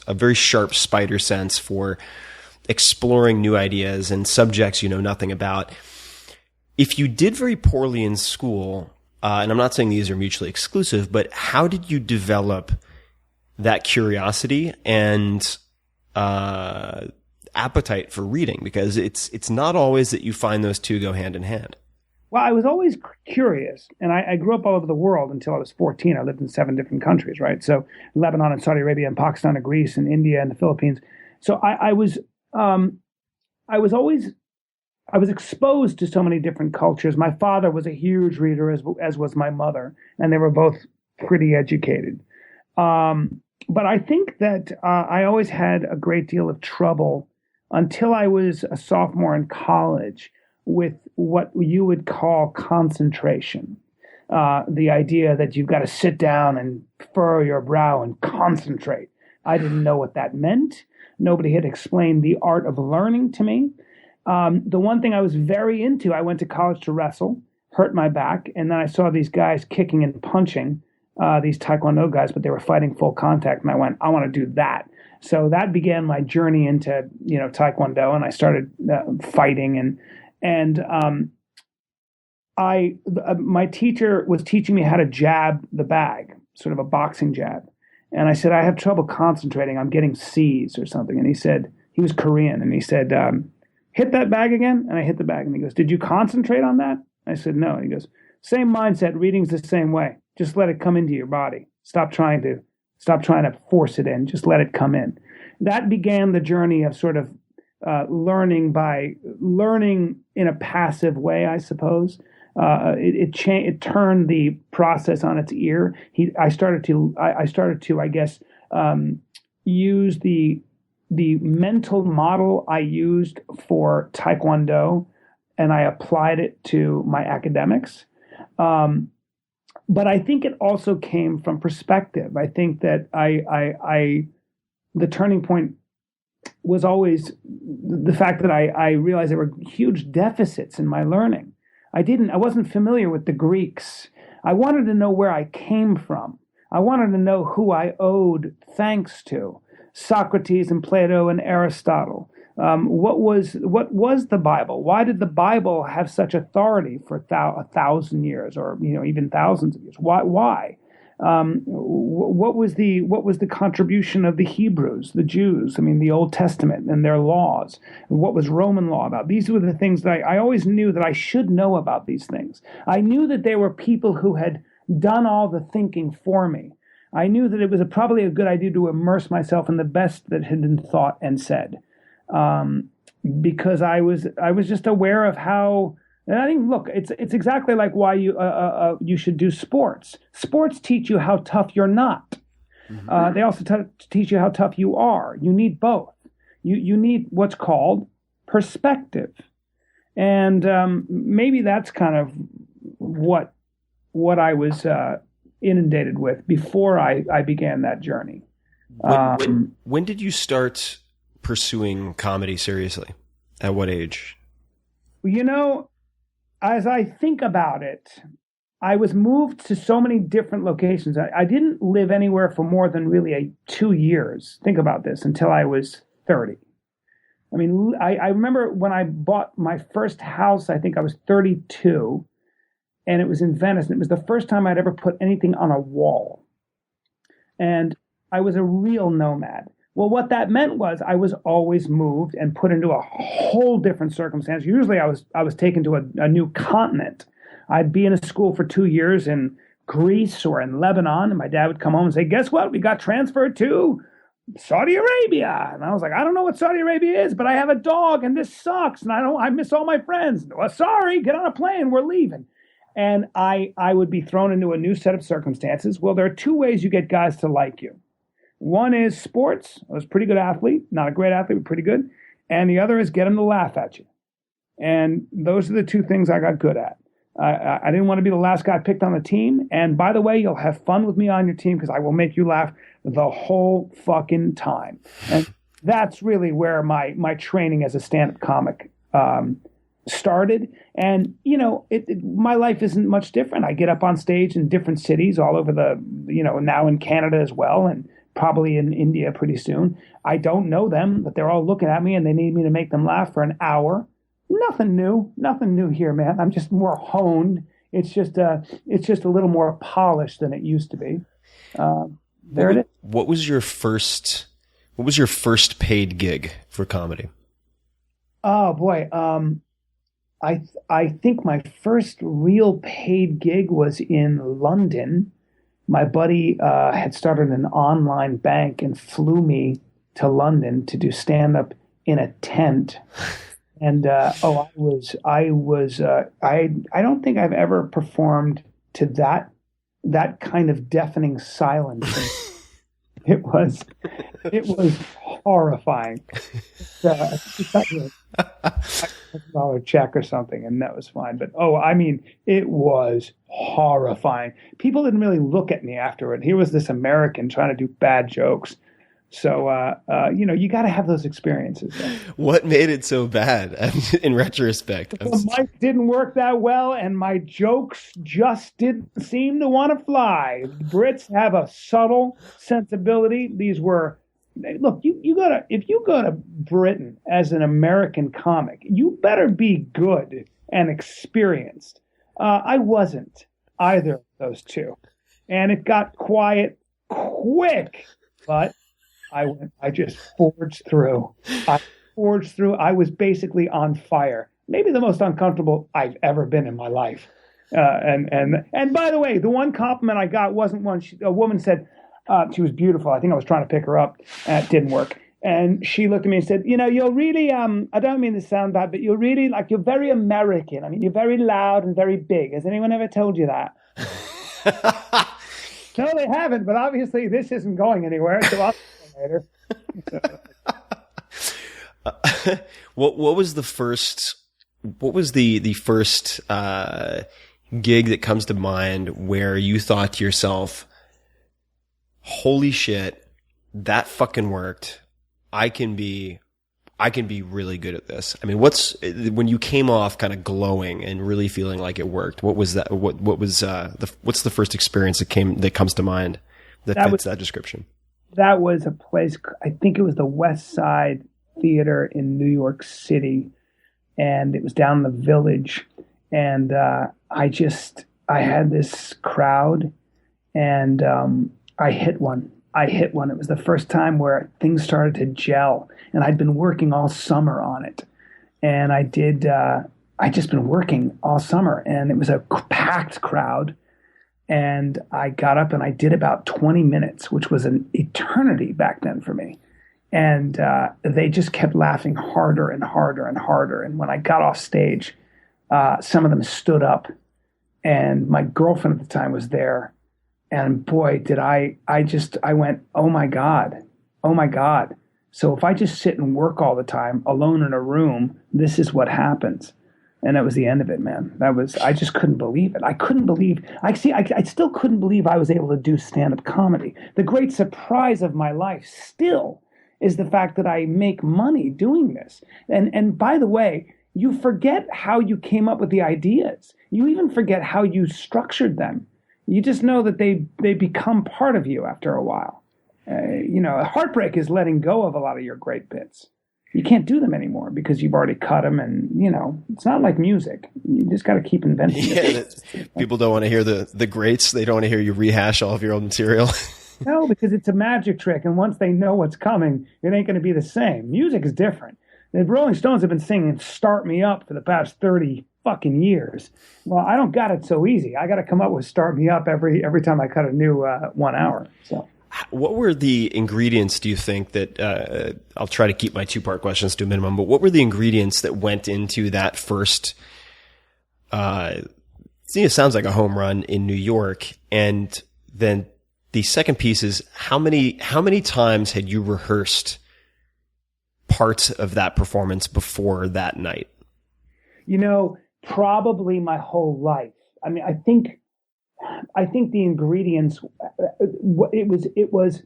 a very sharp spider sense for exploring new ideas and subjects you know nothing about. If you did very poorly in school, and I'm not saying these are mutually exclusive, but how did you develop that curiosity and appetite for reading? Because it's not always that you find those two go hand in hand. Well, I was always curious, and I grew up all over the world until I was 14. I lived in 7 different countries, right? So Lebanon and Saudi Arabia and Pakistan and Greece and India and the Philippines. So I was exposed to so many different cultures. My father was a huge reader, as was my mother, and they were both pretty educated. But I think that I always had a great deal of trouble until I was a sophomore in college with what you would call concentration. The idea that you've got to sit down and furrow your brow and concentrate. I didn't know what that meant. Nobody had explained the art of learning to me. The one thing I was very into, I went to college to wrestle, hurt my back, and then I saw these guys kicking and punching, these Taekwondo guys, but they were fighting full contact, and I went, I want to do that. So that began my journey into, Taekwondo, and I started fighting, my teacher was teaching me how to jab the bag, sort of a boxing jab. And I said, I have trouble concentrating. I'm getting C's or something. And he said, he was Korean, and he said, hit that bag again. And I hit the bag, and he goes, did you concentrate on that? I said, no. And he goes, same mindset. Reading's the same way. Just let it come into your body. Stop trying to force it in. Just let it come in. That began the journey of sort of learning in a passive way, I suppose. It turned the process on its ear. I started to, I guess, use the mental model I used for Taekwondo, and I applied it to my academics. But I think it also came from perspective. I think that the turning point was always the fact that I realized there were huge deficits in my learning. I wasn't familiar with the Greeks. I wanted to know where I came from. I wanted to know who I owed thanks to. Socrates and Plato and Aristotle. What was the Bible? Why did the Bible have such authority for 1,000 years, or even thousands of years? Why? What was the contribution of the Hebrews, the Jews? I mean, the Old Testament and their laws. What was Roman law about? These were the things that I always knew that I should know about these things. I knew that there were people who had done all the thinking for me. I knew that it was probably a good idea to immerse myself in the best that had been thought and said, because I was just aware of how. And I think, look, it's exactly like why you should do sports. Sports teach you how tough you're not. Mm-hmm. They also teach you how tough you are. You need both. You need what's called perspective, and maybe that's kind of what I was inundated with before I began that journey. When did you start pursuing comedy seriously? At what age? As I think about it, I was moved to so many different locations. I didn't live anywhere for more than really 2 years. Think about this, until I was 30. I mean, I remember when I bought my first house, I think I was 32, and it was in Venice, and it was the first time I'd ever put anything on a wall. And I was a real nomad. Well, what that meant was I was always moved and put into a whole different circumstance. Usually I was taken to a new continent. I'd be in a school for 2 years in Greece or in Lebanon, and my dad would come home and say, guess what? We got transferred to Saudi Arabia. And I was like, I don't know what Saudi Arabia is, but I have a dog and this sucks. And I miss all my friends. Well, sorry, get on a plane. We're leaving. And I would be thrown into a new set of circumstances. Well, there are two ways you get guys to like you. One is sports. I was a pretty good athlete, not a great athlete, but pretty good. And the other is get them to laugh at you. And those are the two things I got good at. I didn't want to be the last guy picked on the team. And by the way, you'll have fun with me on your team because I will make you laugh the whole fucking time. And that's really where my training as a stand-up comic started. And, my life isn't much different. I get up on stage in different cities all over now in Canada as well, and probably in India pretty soon. I don't know them, but they're all looking at me and they need me to make them laugh for an hour. Nothing new here, man. I'm just more honed. It's just a little more polished than it used to be. There it is. What was your first paid gig for comedy? Oh boy. I think my first real paid gig was in London. My buddy had started an online bank and flew me to London to do stand-up in a tent. And I don't think I've ever performed to that kind of deafening silence. It was horrifying. $1 check or something, and that was fine. But it was horrifying. People didn't really look at me afterward. Here was this American trying to do bad jokes. So you got to have those experiences. What made it so bad? In retrospect, the mic didn't work that well, and my jokes just didn't seem to want to fly. Brits have a subtle sensibility. These were. Look, if you go to Britain as an American comic, you better be good and experienced. I wasn't either of those two, and it got quiet quick. But I just forged through. I was basically on fire. Maybe the most uncomfortable I've ever been in my life. And by the way, the one compliment I got wasn't one. A woman said. She was beautiful. I think I was trying to pick her up. It didn't work. And she looked at me and said, you're really, I don't mean to sound bad, but you're really you're very American. I mean, you're very loud and very big. Has anyone ever told you that? No, they haven't, but obviously this isn't going anywhere, so I'll see you later. What was the first gig that comes to mind where you thought to yourself, holy shit, that fucking worked. I can be really good at this. I mean, when you came off kind of glowing and really feeling like it worked, what was that? What's the first experience that comes to mind that fits that description? That was a place, I think it was the West Side Theater in New York City, and it was down in the Village, and I had this crowd, and I hit one. It was the first time where things started to gel, and I'd been working all summer on it. And I'd just been working all summer, and it was a packed crowd. And I got up and I did about 20 minutes, which was an eternity back then for me. And they just kept laughing harder and harder and harder. And when I got off stage, some of them stood up, and my girlfriend at the time was there. And boy, did I went, oh my God. So if I just sit and work all the time alone in a room, this is what happens. And that was the end of it, man. I just couldn't believe it. I still couldn't believe I was able to do stand-up comedy. The great surprise of my life still is the fact that I make money doing this. And by the way, you forget how you came up with the ideas. You even forget how you structured them. You just know that they become part of you after a while. Heartbreak is letting go of a lot of your great bits. You can't do them anymore because you've already cut them, and it's not like music. You just got to keep inventing it. People don't want to hear the greats. They don't want to hear you rehash all of your old material. No, because it's a magic trick, and once they know what's coming, it ain't going to be the same. Music is different. The Rolling Stones have been singing "Start Me Up" for the past 30 fucking years. Well, I don't got it so easy. I got to come up with "Start Me Up" every time I cut a new 1 hour. So, what were the ingredients? Do you think that I'll try to keep my 2-part questions to a minimum? But what were the ingredients that went into that first? It sounds like a home run in New York, and then the second piece is how many times had you rehearsed parts of that performance before that night? Probably my whole life. I mean, I think the ingredients, it was,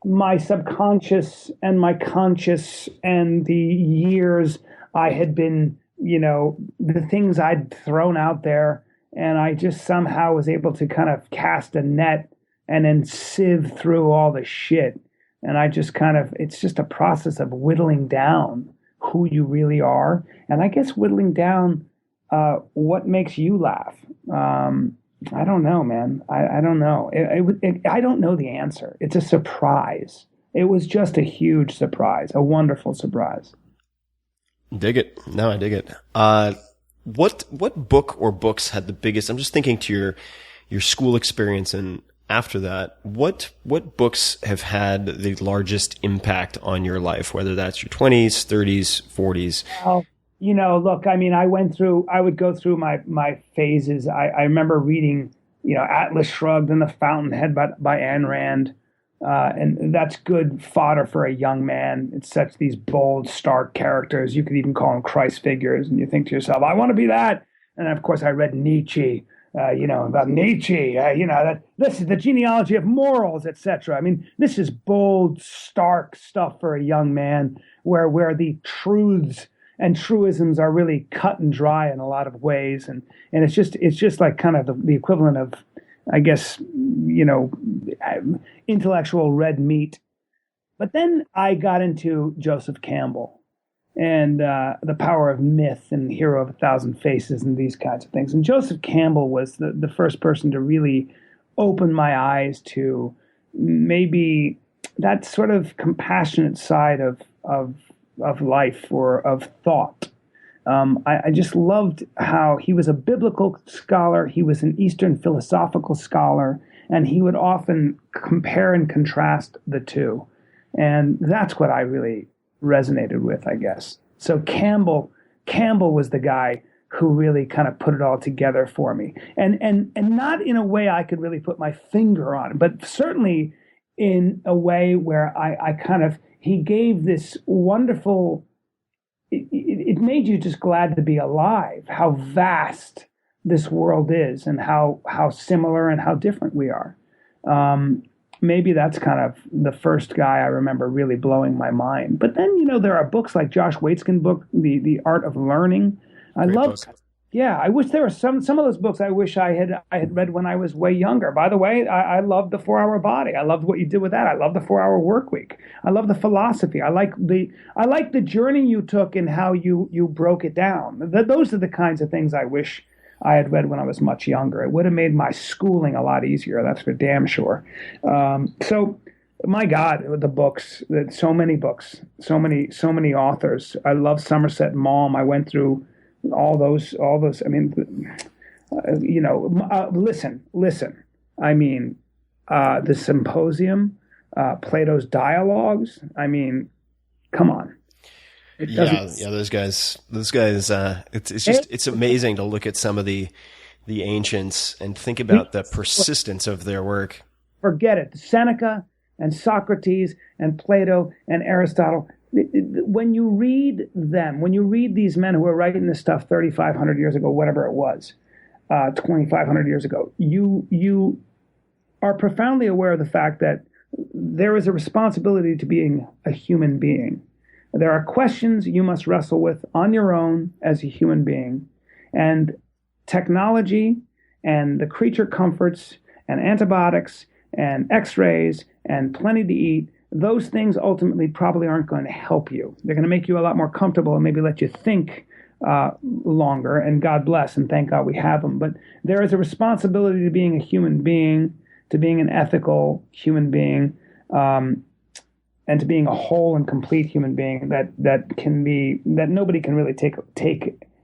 my subconscious and my conscious and the years I had been, the things I'd thrown out there, and I just somehow was able to kind of cast a net and then sieve through all the shit. And I just it's just a process of whittling down who you really are. And I guess whittling down what makes you laugh. I don't know, man. I don't know. I don't know the answer. It's a surprise. It was just a huge surprise, a wonderful surprise. Dig it. No, I dig it. What book or books had the biggest, I'm just thinking to your school experience, and after that, what books have had the largest impact on your life, whether that's your 20s, 30s, 40s? Well, look, I mean, I would go through my phases. I remember reading, Atlas Shrugged and The Fountainhead by Ayn Rand. And that's good fodder for a young man. It's such these bold, stark characters. You could even call them Christ figures. And you think to yourself, I want to be that. And of course, I read Nietzsche, about Nietzsche, that this is the genealogy of morals, etc. I mean, this is bold, stark stuff for a young man where the truths and truisms are really cut and dry in a lot of ways. And it's just like kind of the equivalent of, I guess, intellectual red meat. But then I got into Joseph Campbell and The Power of Myth and Hero of a Thousand Faces and these kinds of things. And Joseph Campbell was the first person to really open my eyes to maybe that sort of compassionate side of life or of thought. I just loved how he was a biblical scholar. He was an Eastern philosophical scholar, and he would often compare and contrast the two. And that's what I really resonated with, I guess. So Campbell was the guy who really kind of put it all together for me. And not in a way I could really put my finger on, but certainly in a way where I kind of, he gave this wonderful, it made you just glad to be alive, how vast this world is and how similar and how different we are. Maybe that's kind of the first guy I remember really blowing my mind. But then, there are books like Josh Waitzkin's book, The Art of Learning. I love, yeah, I wish there were some of those books I wish I had read when I was way younger. By the way, I loved The 4-Hour Body. I loved what you did with that. I love The 4-Hour Work Week. I love the philosophy. I like the journey you took and how you broke it down. Those are the kinds of things I wish I had read when I was much younger. It would have made my schooling a lot easier. That's for damn sure. So, my God, the books, so many books, so many authors. I love Somerset Maugham. I went through all those. I mean, listen. I mean, the Symposium, Plato's Dialogues. I mean, come on. Those guys. It's amazing to look at some of the ancients and think about the persistence of their work. Forget it. Seneca and Socrates and Plato and Aristotle. When you read them, when you read these men who were writing this stuff 3,500 years ago, whatever it was, 2,500 years ago, you are profoundly aware of the fact that there is a responsibility to being a human being. There are questions you must wrestle with on your own as a human being. And technology and the creature comforts and antibiotics and x-rays and plenty to eat, those things ultimately probably aren't going to help you. They're going to make you a lot more comfortable and maybe let you think longer, and God bless, and thank God we have them. But there is a responsibility to being a human being, to being an ethical human being, and to being a whole and complete human being that nobody can really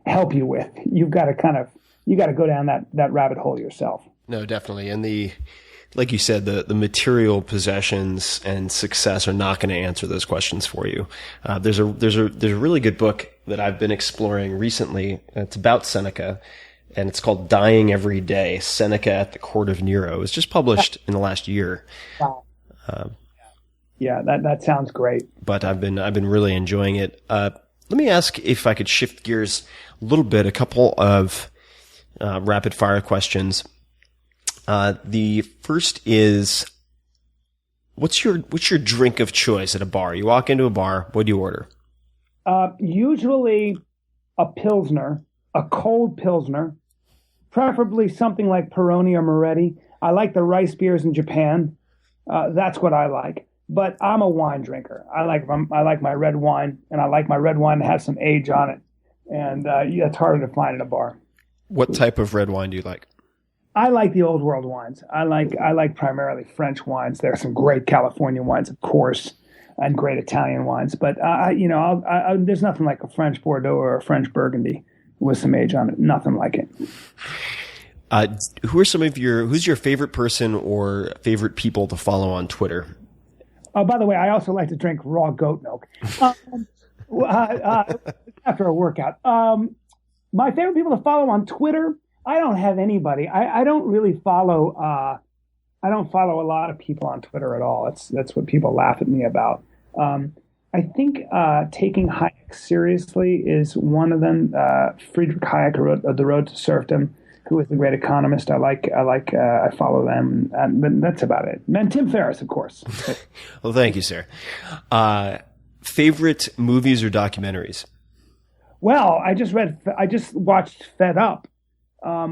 help you with. You've got to go down that rabbit hole yourself. No, definitely. And like you said, the material possessions and success are not going to answer those questions for you. There's a really good book that I've been exploring recently. It's about Seneca, and it's called Dying Every Day, Seneca at the Court of Nero. It was just published in the last year. Wow. Yeah, that sounds great. But I've been really enjoying it. Let me ask if I could shift gears a little bit. A couple of rapid fire questions. The first is, what's your drink of choice at a bar? You walk into a bar, what do you order? Usually a Pilsner, a cold Pilsner, preferably something like Peroni or Moretti. I like the rice beers in Japan. That's what I like. But I'm a wine drinker. I like my red wine, and I like my red wine to have some age on it. And it's harder to find at a bar. What type of red wine do you like? I like the old world wines. I like primarily French wines. There are some great California wines, of course, and great Italian wines. But there's nothing like a French Bordeaux or a French Burgundy with some age on it. Nothing like it. Who's your favorite person or favorite people to follow on Twitter? Oh, by the way, I also like to drink raw goat milk after a workout. My favorite people to follow on Twitter, I don't have anybody. I don't really follow. I don't follow a lot of people on Twitter at all. That's what people laugh at me about. I think taking Hayek seriously is one of them. Friedrich Hayek, who wrote The Road to Serfdom, who is a great economist. I follow them, but that's about it. And Tim Ferriss, of course. Well, thank you, sir. Favorite movies or documentaries? Well, I just watched Fed Up,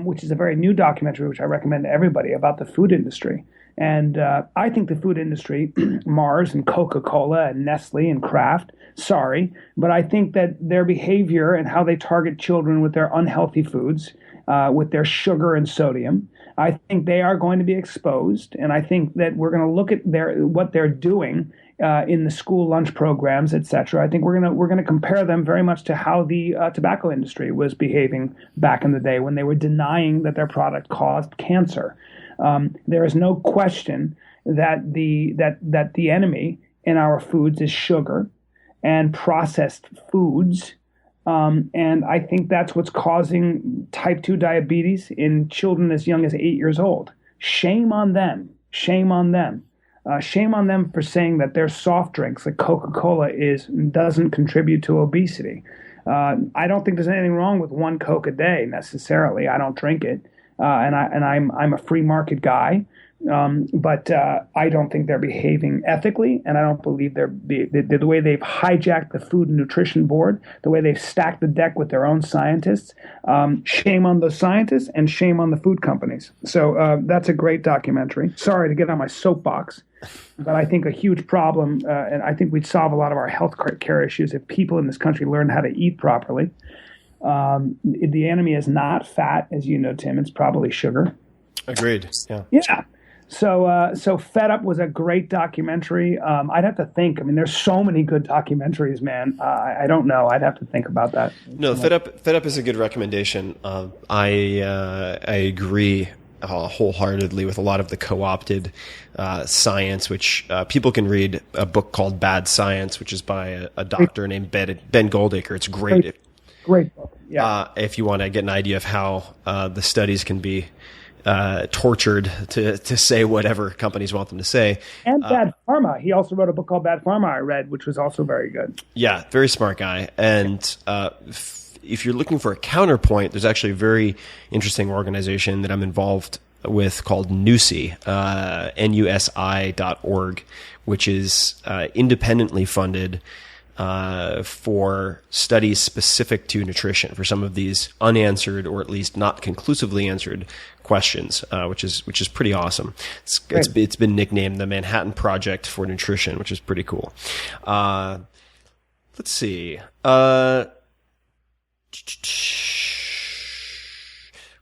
which is a very new documentary, which I recommend to everybody, about the food industry. And I think the food industry, Mars and Coca-Cola and Nestle and Kraft, sorry, but I think that their behavior and how they target children with their unhealthy foods, with their sugar and sodium, I think they are going to be exposed. And I think that we're going to look at what they're doing in the school lunch programs, et cetera. I think we're going to compare them very much to how the tobacco industry was behaving back in the day when they were denying that their product caused cancer. There is no question that the enemy in our foods is sugar and processed foods. And I think that's what's causing type 2 diabetes in children as young as 8 years old. Shame on them. Shame on them. Shame on them for saying that their soft drinks, like Coca-Cola, doesn't contribute to obesity. I don't think there's anything wrong with one Coke a day necessarily. I don't drink it, and I'm a free market guy. But I don't think they're behaving ethically, and I don't believe the way they've hijacked the Food and Nutrition Board, the way they've stacked the deck with their own scientists. Shame on those scientists and shame on the food companies. So that's a great documentary. Sorry to get on my soapbox, but I think a huge problem, and I think we'd solve a lot of our health care issues if people in this country learn how to eat properly. The enemy is not fat, as you know, Tim. It's probably sugar. Agreed. Yeah. Yeah. So Fed Up was a great documentary. I'd have to think. I mean, there's so many good documentaries, man. I don't know. I'd have to think about that. No, Fed Up is a good recommendation. I agree wholeheartedly with a lot of the co-opted science, which people can read a book called Bad Science, which is by a doctor named Ben Goldacre. It's great. Great book. Yeah. If you want to get an idea of how the studies can be tortured to say whatever companies want them to say. And Bad Pharma. He also wrote a book called Bad Pharma I read, which was also very good. Yeah, very smart guy. And if you're looking for a counterpoint, there's actually a very interesting organization that I'm involved with called NUSI, NUSI.org, which is independently funded for studies specific to nutrition for some of these unanswered or at least not conclusively answered questions, which is pretty awesome. It's been nicknamed the Manhattan Project for Nutrition, which is pretty cool. Let's see.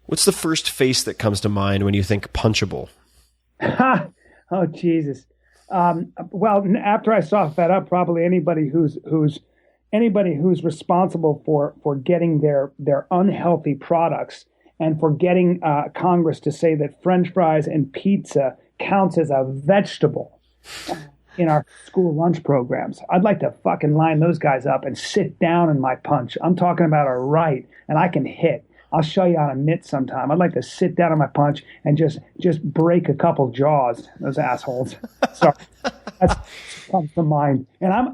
What's the first face that comes to mind when you think Punchable? Oh, Jesus. Well, after I saw Fed Up, probably anybody who's responsible for getting their unhealthy products and for getting Congress to say that French fries and pizza counts as a vegetable in our school lunch programs. I'd like to fucking line those guys up and sit down in my punch. I'm talking about a right, and I can hit. I'll show you on a mitt sometime. I'd like to sit down on my punch and just break a couple jaws, those assholes. So that's comes to mind. And I'm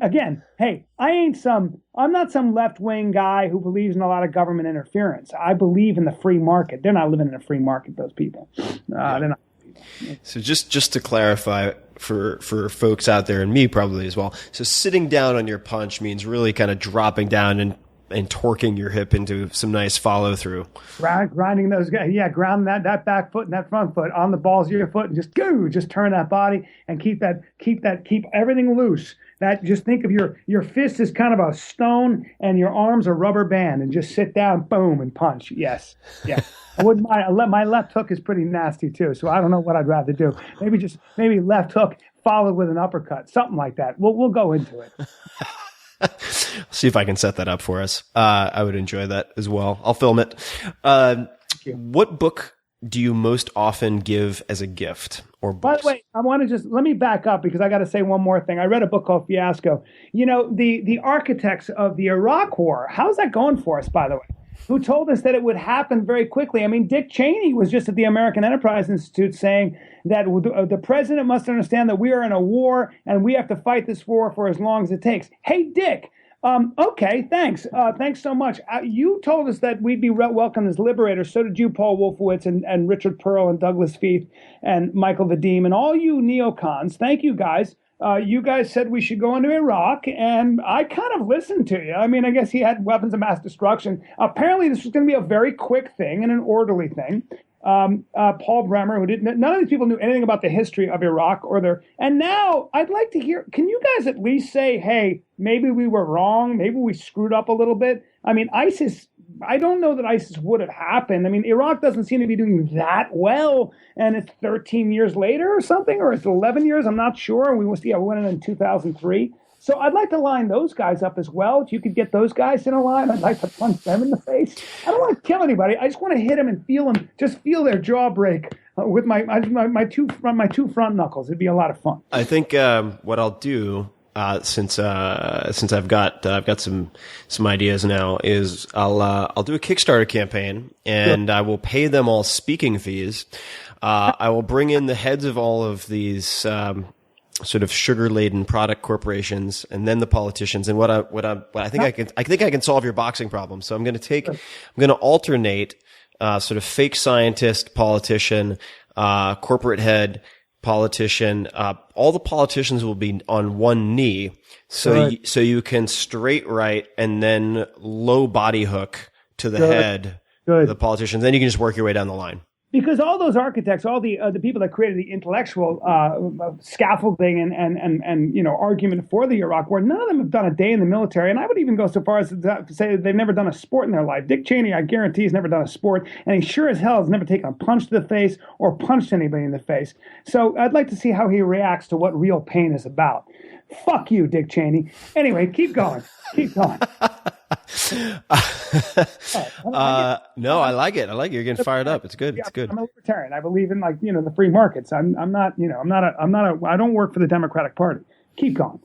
not some left-wing guy who believes in a lot of government interference. I believe in the free market. They're not living in a free market, those people. They're not. So just to clarify for folks out there and me probably as well. So sitting down on your punch means really kind of dropping down and torquing your hip into some nice follow through. Grinding those guys. Yeah, ground that back foot and that front foot on the balls of your foot and just turn that body and keep everything loose. That just think of your fist as kind of a stone and your arms a rubber band and just sit down, boom, and punch. Yes. Yeah. I wouldn't mind. My left hook is pretty nasty too, so I don't know what I'd rather do. Maybe left hook followed with an uppercut, something like that. We'll go into it. See if I can set that up for us. I would enjoy that as well. I'll film it. What book do you most often give as a gift or books? By the way, I want to let me back up because I got to say one more thing. I read a book called Fiasco. You know, the architects of the Iraq War, how's that going for us, by the way? Who told us that it would happen very quickly? I mean, Dick Cheney was just at the American Enterprise Institute saying that the president must understand that we are in a war and we have to fight this war for as long as it takes. Hey, Dick. Okay, thanks. Thanks so much. You told us that we'd be welcomed as liberators. So did you, Paul Wolfowitz and Richard Pearl and Douglas Feith and Michael Vadim and all you neocons. Thank you, guys. You guys said we should go into Iraq, and I kind of listened to you. I mean, I guess he had weapons of mass destruction. Apparently, this was going to be a very quick thing and an orderly thing. Paul Bremer, none of these people knew anything about the history of Iraq and now I'd like to hear, can you guys at least say, hey, maybe we were wrong, maybe we screwed up a little bit? I mean, ISIS, I don't know that ISIS would have happened. I mean, Iraq doesn't seem to be doing that well, and it's 13 years later or something, or it's 11 years, I'm not sure. We went in 2003. So I'd like to line those guys up as well. If you could get those guys in a line, I'd like to punch them in the face. I don't want to kill anybody. I just want to hit them and just feel their jaw break with my two front knuckles. It'd be a lot of fun. I think what I'll do since I've got some ideas now, is I'll do a Kickstarter campaign, and I will pay them all speaking fees. I will bring in the heads of all of these sort of sugar-laden product corporations, and then the politicians. And what I think I can solve your boxing problem. So I'm going to alternate sort of fake scientist, politician, corporate head, politician. All the politicians will be on one knee, so you can straight right and then low body hook to the head of the politicians. Then you can just work your way down the line. Because all those architects, all the people that created the intellectual scaffolding and argument for the Iraq War, none of them have done a day in the military. And I would even go so far as to say that they've never done a sport in their life. Dick Cheney, I guarantee, has never done a sport, and he sure as hell has never taken a punch to the face or punched anybody in the face. So I'd like to see how he reacts to what real pain is about. Fuck you, Dick Cheney. Anyway, keep going. Keep going. No, I like it. You're getting fired up. It's good. It's good. I'm a libertarian. I believe in the free markets. I don't work for the Democratic Party. Keep going.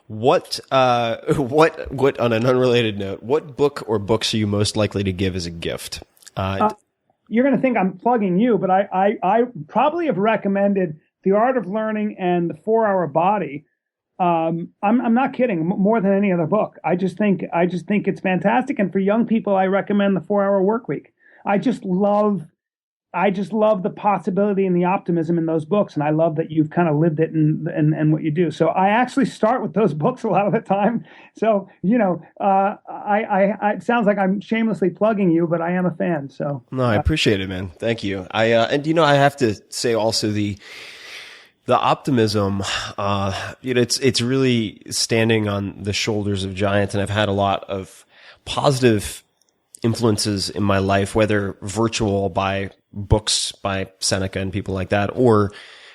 What on an unrelated note, what book or books are you most likely to give as a gift? You're going to think I'm plugging you, but I probably have recommended The Art of Learning and The 4-Hour Body. I'm not kidding. More than any other book. I just think it's fantastic. And for young people, I recommend The 4-Hour Workweek. I just love the possibility and the optimism in those books. And I love that you've kind of lived it and what you do. So I actually start with those books a lot of the time. So, it sounds like I'm shamelessly plugging you, but I am a fan. So no, I appreciate it, man. Thank you. I have to say also the optimism, it's really standing on the shoulders of giants. And I've had a lot of positive influences in my life, whether virtual by books by Seneca and people like that, or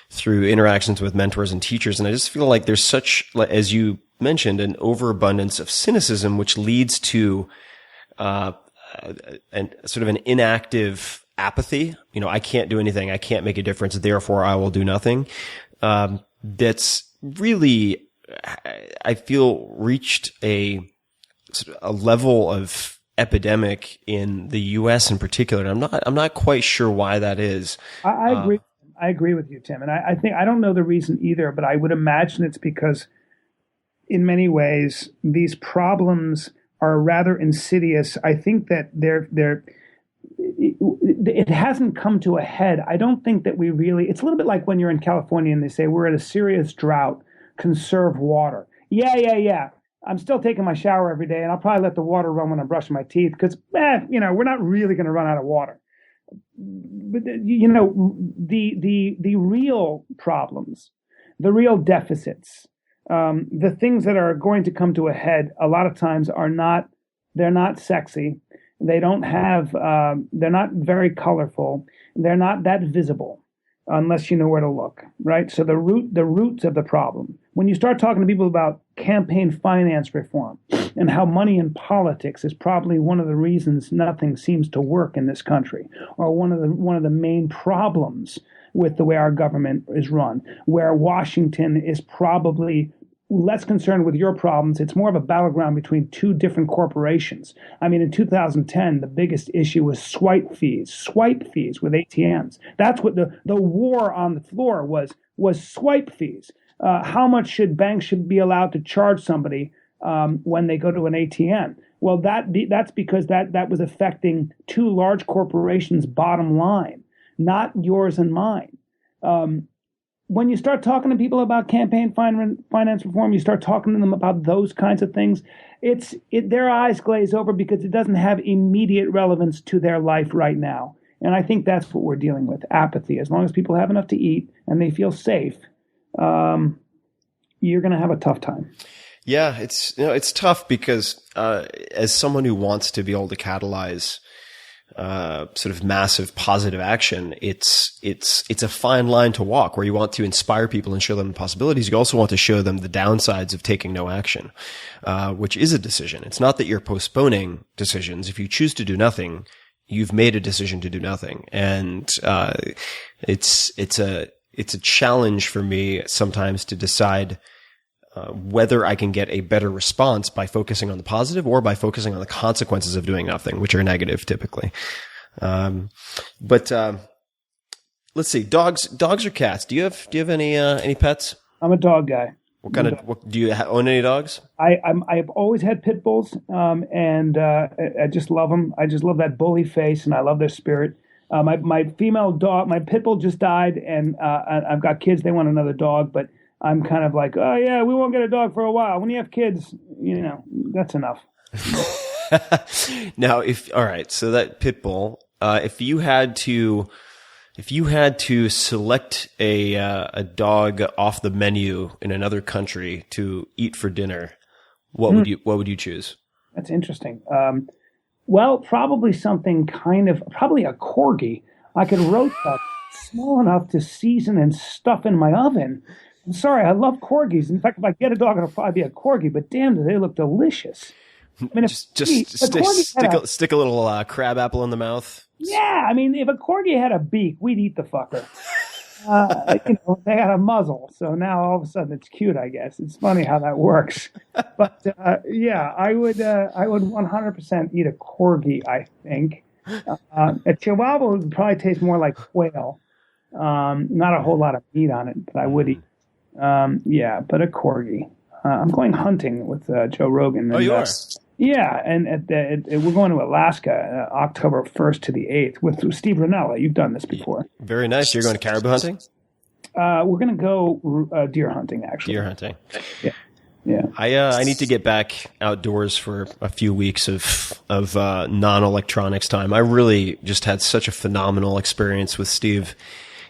through interactions with mentors and teachers. And I just feel like there's such, as you mentioned, an overabundance of cynicism, which leads to, sort of an inactive apathy. I can't do anything. I can't make a difference. Therefore, I will do nothing. That's really, I feel, reached a level of epidemic in the U.S. in particular. And I'm not quite sure why that is. I agree. I agree with you, Tim. And I think, I don't know the reason either, but I would imagine it's because in many ways, these problems are rather insidious. I think that it hasn't come to a head. I don't think that it's a little bit like when you're in California and they say, we're at a serious drought, conserve water. Yeah. I'm still taking my shower every day, and I'll probably let the water run when I'm brushing my teeth because, we're not really going to run out of water. But, the real problems, the real deficits, the things that are going to come to a head a lot of times they're not sexy. They don't have, they're not very colorful. They're not that visible unless you know where to look, right? So the roots of the problem. When you start talking to people about campaign finance reform and how money in politics is probably one of the reasons nothing seems to work in this country, or one of the main problems with the way our government is run, where Washington is probably less concerned with your problems. It's more of a battleground between two different corporations. I mean, in 2010, the biggest issue was swipe fees with ATMs. That's what the war on the floor was swipe fees. How much banks should be allowed to charge somebody when they go to an ATM? Well, that's because that was affecting two large corporations' bottom line, not yours and mine. When you start talking to people about campaign finance reform, you start talking to them about those kinds of things, their eyes glaze over because it doesn't have immediate relevance to their life right now. And I think that's what we're dealing with, apathy. As long as people have enough to eat and they feel safe, you're going to have a tough time. Yeah, it's tough because as someone who wants to be able to catalyze sort of massive positive action, it's a fine line to walk, where you want to inspire people and show them the possibilities. You also want to show them the downsides of taking no action, which is a decision. It's not that you're postponing decisions. If you choose to do nothing, you've made a decision to do nothing. And it's it's a challenge for me sometimes to decide whether I can get a better response by focusing on the positive or by focusing on the consequences of doing nothing, which are negative typically. But let's see, dogs or cats? Do you have any pets? I'm a dog guy. Do you own any dogs? I've always had pit bulls, and I just love them. I just love that bully face, and I love their spirit. My female dog, my pit bull just died, and I've got kids. They want another dog, but I'm kind of like, oh yeah, we won't get a dog for a while. When you have kids, that's enough. Now, all right, so that pit bull, if you had to select a dog off the menu in another country to eat for dinner, what would you choose? That's interesting. Well, probably probably a corgi. I could roast that small enough to season and stuff in my oven. I'm sorry, I love corgis. In fact, if I get a dog, it'll probably be a corgi. But damn, do they look delicious? I mean, stick a little crab apple in the mouth. Yeah, I mean, if a corgi had a beak, we'd eat the fucker. They had a muzzle, so now all of a sudden it's cute. I guess it's funny how that works. But yeah, I would 100% eat a corgi. I think a chihuahua would probably taste more like quail. Not a whole lot of meat on it, but I would eat. Yeah, but a corgi. I'm going hunting with Joe Rogan. Oh, you are? Yeah, and we're going to Alaska October 1st to the 8th with Steve Rinella. You've done this before. Very nice. You're going to caribou hunting? We're going to go deer hunting, actually. Deer hunting. Yeah. I need to get back outdoors for a few weeks of non-electronics time. I really just had such a phenomenal experience with Steve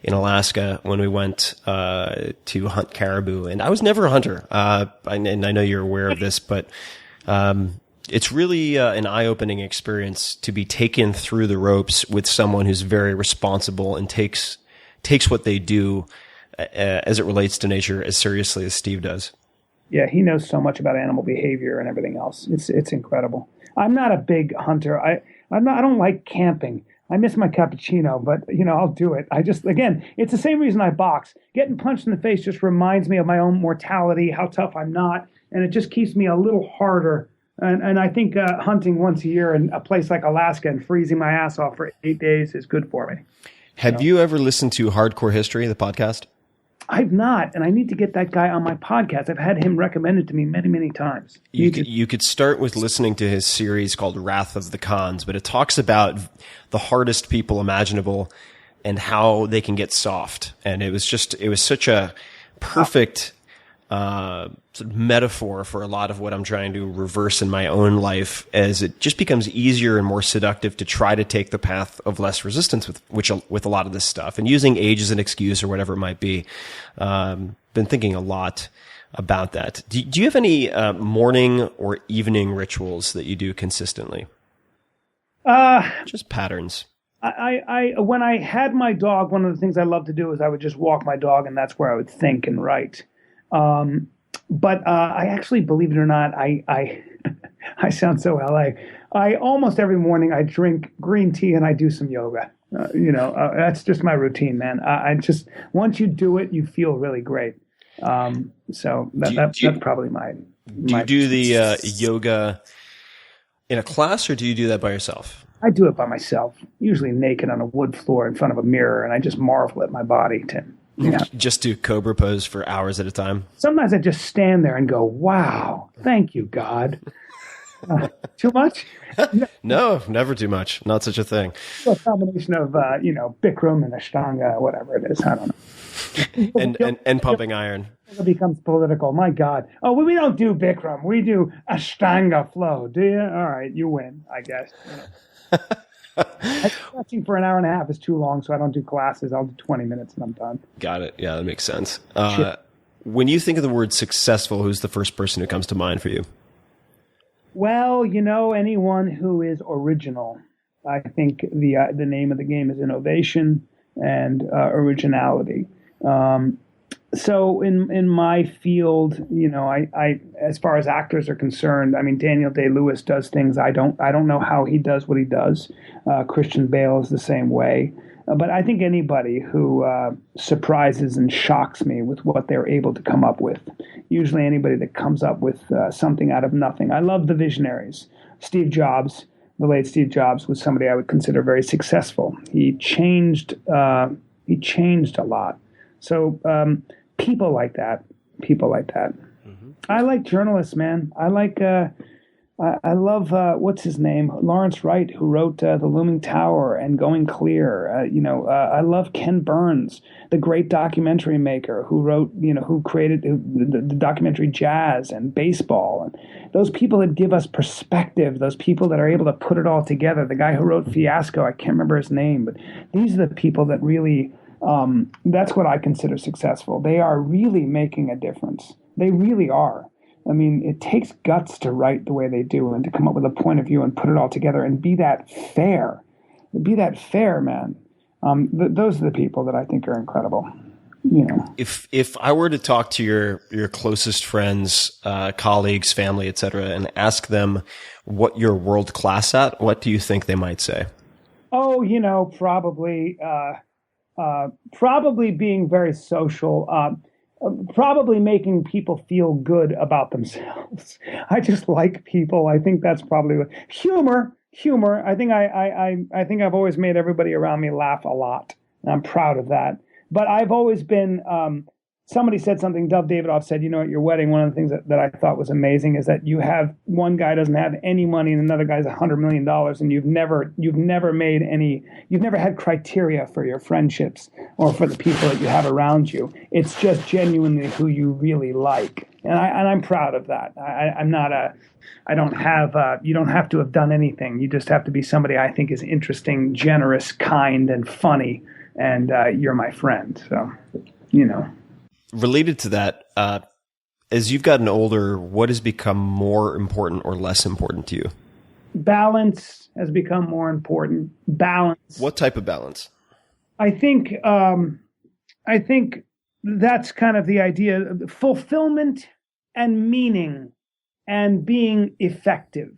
in Alaska when we went to hunt caribou. And I was never a hunter. And I know you're aware of this, but it's really an eye-opening experience to be taken through the ropes with someone who's very responsible and takes what they do as it relates to nature as seriously as Steve does. Yeah, he knows so much about animal behavior and everything else. It's incredible. I'm not a big hunter. I don't like camping. I miss my cappuccino, but I'll do it. It's the same reason I box. Getting punched in the face just reminds me of my own mortality, how tough I'm not, and it just keeps me a little harder. And I think hunting once a year in a place like Alaska and freezing my ass off for 8 days is good for me. Have you ever listened to Hardcore History, the podcast? I've not, and I need to get that guy on my podcast. I've had him recommended to me many, many times. You could start with listening to his series called Wrath of the Khans, but it talks about the hardest people imaginable and how they can get soft. And it was such a perfect sort of metaphor for a lot of what I'm trying to reverse in my own life, as it just becomes easier and more seductive to try to take the path of less resistance with a lot of this stuff, and using age as an excuse or whatever it might be. Been thinking a lot about that. Do you have any morning or evening rituals that you do consistently? Just patterns. When I had my dog, one of the things I loved to do is I would just walk my dog, and that's where I would think and write. But I actually, believe it or not, I sound so LA. I almost every morning I drink green tea and I do some yoga. That's just my routine, man. I just, once you do it, you feel really great. So that's probably my. Do you do the yoga in a class, or do you do that by yourself? I do it by myself, usually naked on a wood floor in front of a mirror, and I just marvel at my body, Tim. Yeah. Just do cobra pose for hours at a time? Sometimes I just stand there and go, wow, thank you, God. Too much? No, never too much. Not such a thing. A combination of, Bikram and Ashtanga, whatever it is. I don't know. and pumping iron. It becomes political. My God. Oh, we don't do Bikram. We do Ashtanga flow. Do you? All right, you win, I guess. Stretching for an hour and a half is too long, so I don't do classes. I'll do 20 minutes and I'm done. Got it. Yeah, that makes sense. When you think of the word successful, who's the first person who comes to mind for you? Well, anyone who is original. I think the name of the game is innovation and originality. So in my field, I as far as actors are concerned, I mean, Daniel Day-Lewis does things I don't know how he does what he does. Christian Bale is the same way. But I think anybody who surprises and shocks me with what they're able to come up with, usually anybody that comes up with something out of nothing. I love the visionaries. Steve Jobs, the late Steve Jobs, was somebody I would consider very successful. He changed a lot. So people like that. Mm-hmm. I like journalists, man. I love what's his name, Lawrence Wright, who wrote The Looming Tower and Going Clear. I love Ken Burns, the great documentary maker who created the documentary Jazz and Baseball. And those people that give us perspective, those people that are able to put it all together. The guy who wrote Fiasco, I can't remember his name, but these are the people that really. That's what I consider successful. They are really making a difference. They really are. I mean, it takes guts to write the way they do and to come up with a point of view and put it all together and be that fair. Be that fair, man. Those are the people that I think are incredible. If I were to talk to your closest friends, colleagues, family, etc., and ask them what you're world class at, what do you think they might say? Oh, probably being very social, probably making people feel good about themselves. I just like people. I think that's probably humor. I think I think I've always made everybody around me laugh a lot, and I'm proud of that. But I've always been. Somebody said something. Dov Davidoff said, at your wedding, one of the things that I thought was amazing is that you have one guy doesn't have any money and another guy's $100 million, and you've never had criteria for your friendships or for the people that you have around you. It's just genuinely who you really like, and I'm proud of that. You don't have to have done anything. You just have to be somebody I think is interesting, generous, kind, and funny, and you're my friend. So, Related to that, as you've gotten older, what has become more important or less important to you? Balance has become more important. Balance. What type of balance? I think that's kind of the idea of fulfillment and meaning and being effective.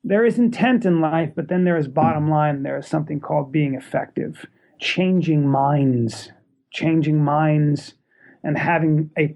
There is intent in life, but then there is bottom line. There is something called being effective, changing minds and having a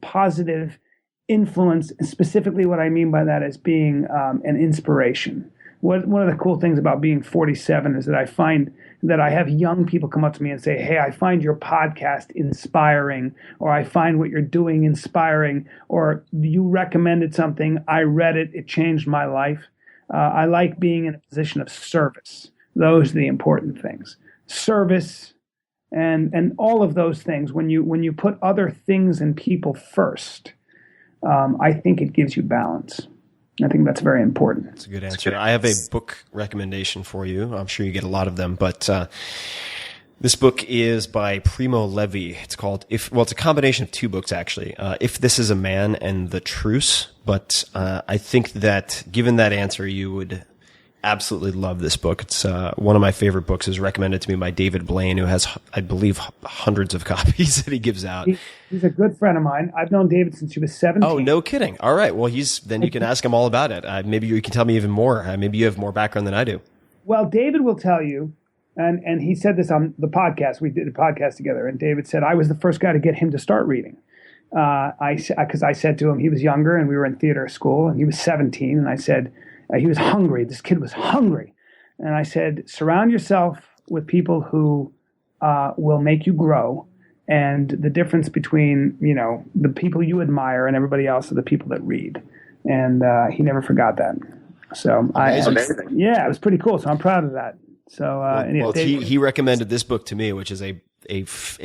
positive influence. Specifically, what I mean by that is being an inspiration. One of the cool things about being 47 is that I find that I have young people come up to me and say, hey, I find your podcast inspiring, or I find what you're doing inspiring, or you recommended something, I read it, it changed my life. I like being in a position of service. Those are the important things. Service, and all of those things, when you put other things and people first, I think it gives you balance. I think that's very important. That's a good answer. I have a book recommendation for you. I'm sure you get a lot of them, but this book is by Primo Levy. It's called it's a combination of two books actually. If This Is a Man and The Truce. But I think that given that answer, you would absolutely love this book. It's one of my favorite books. It was recommended to me by David Blaine, who has, I believe, hundreds of copies that he gives out. He's a good friend of mine. I've known David since he was 17. Oh, no kidding. All right. Well, then you can ask him all about it. Maybe you can tell me even more. Maybe you have more background than I do. Well, David will tell you, and he said this on the podcast. We did a podcast together, and David said, I was the first guy to get him to start reading. Because I said to him, he was younger, and we were in theater school, and he was 17, and I said, he was hungry. This kid was hungry. And I said, surround yourself with people who will make you grow. And the difference between, the people you admire and everybody else are the people that read. And he never forgot that. So it was pretty cool. So I'm proud of that. So he recommended this book to me, which is a